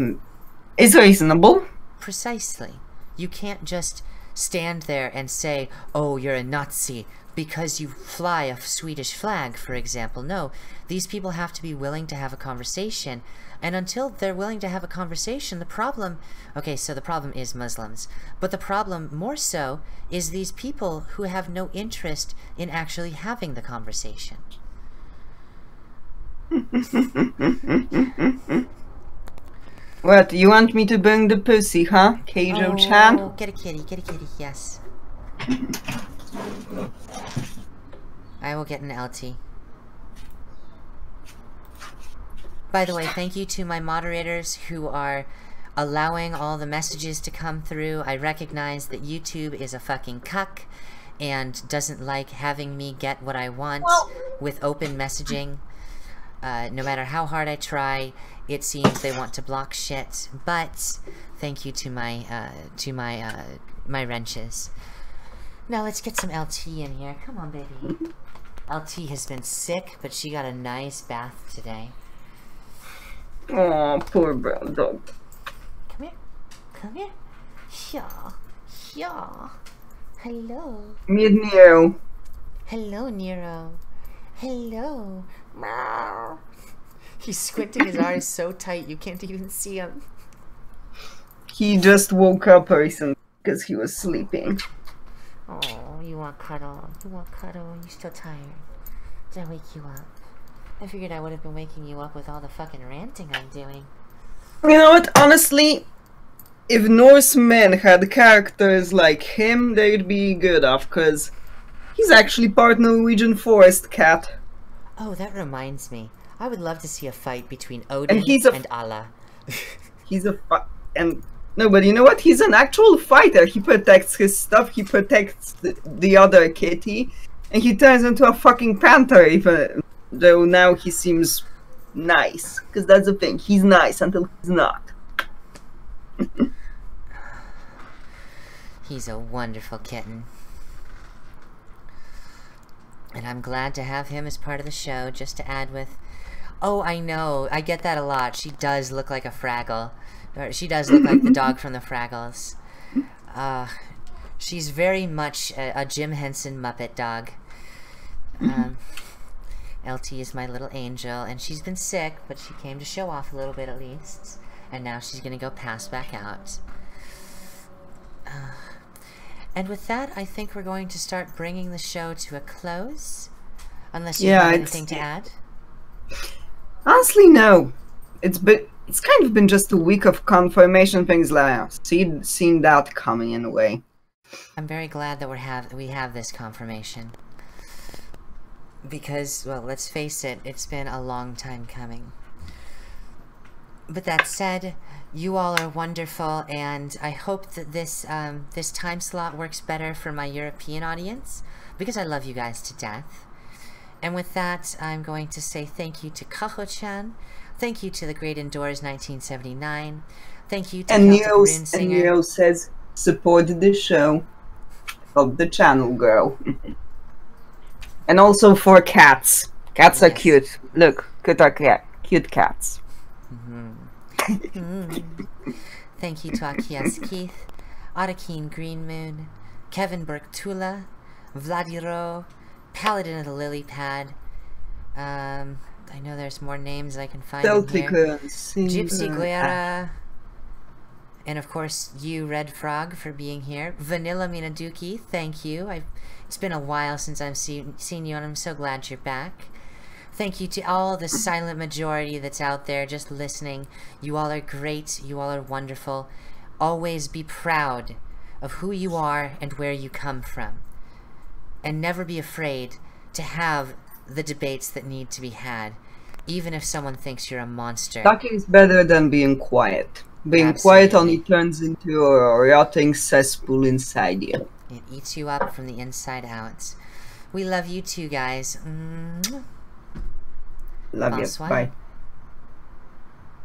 is reasonable. Precisely. You can't just stand there and say, oh, you're a Nazi because you fly a Swedish flag, for example. No, these people have to be willing to have a conversation. And until they're willing to have a conversation, the problem... Okay, so the problem is Muslims. But the problem, more so, is these people who have no interest in actually having the conversation. What, you want me to bring the pussy, huh, Keijo-chan? Oh, get a kitty, yes. I will get an LT. By the way, thank you to my moderators who are allowing all the messages to come through. I recognize that YouTube is a fucking cuck and doesn't like having me get what I want with open messaging. No matter how hard I try, it seems they want to block shit. But thank you to my my wrenches. Now let's get some LT in here. Come on, baby. LT has been sick, but she got a nice bath today. Oh, poor brown dog. Come here. Come here. Yeah. Hello. Meet Nero. Hello, Nero. Hello. Meow. He's squinting his eyes so tight you can't even see him. He just woke up recently because he was sleeping. Oh, you want cuddle? You want cuddle? You're still tired. Did I wake you up? I figured I would have been waking you up with all the fucking ranting I'm doing. You know what? Honestly, if Norsemen had characters like him, they'd be good off, because he's actually part Norwegian forest cat. Oh, that reminds me. I would love to see a fight between Odin and Allah. No, but you know what? He's an actual fighter. He protects his stuff, he protects the other kitty, and he turns into a fucking panther, even though now he seems nice. Because that's the thing, he's nice until he's not. He's a wonderful kitten. And I'm glad to have him as part of the show, just to add with... Oh, I know. I get that a lot. She does look like a Fraggle. Or she does look like the dog from the Fraggles. She's very much a Jim Henson Muppet dog. LT is my little angel, and she's been sick, but she came to show off a little bit at least. And now she's gonna go pass back out. And with that, I think we're going to start bringing the show to a close. Unless you have anything to add. Honestly, no. It's kind of been just a week of confirmation things like seen that coming in a way. I'm very glad that we have this confirmation. Because, well, let's face it, it's been a long time coming. But that said, you all are wonderful, and I hope that this this time slot works better for my European audience, because I love you guys to death. And with that, I'm going to say thank you to Kaho-chan, thank you to the Great Indoors 1979, thank you to Neo says, support the show, help the channel grow. And also for cats. Cats are cute. Look, cute cats. Thank you to Akias Keith, Arakeen Green Moon, Kevin Burke Tula, Vladiro, Paladin of the Lily Pad. I know there's more names I can find in here. Gypsy Guerra, and of course you, Red Frog, for being here. Vanilla Minaduki, thank you. It's been a while since I've seen you, and I'm so glad you're back. Thank you to all the silent majority that's out there just listening. You all are great. You all are wonderful. Always be proud of who you are and where you come from. And never be afraid to have the debates that need to be had, even if someone thinks you're a monster. Talking is better than being quiet. Being quiet only turns into a rotting cesspool inside you. It eats you up from the inside out. We love you too, guys. Love you. Bye.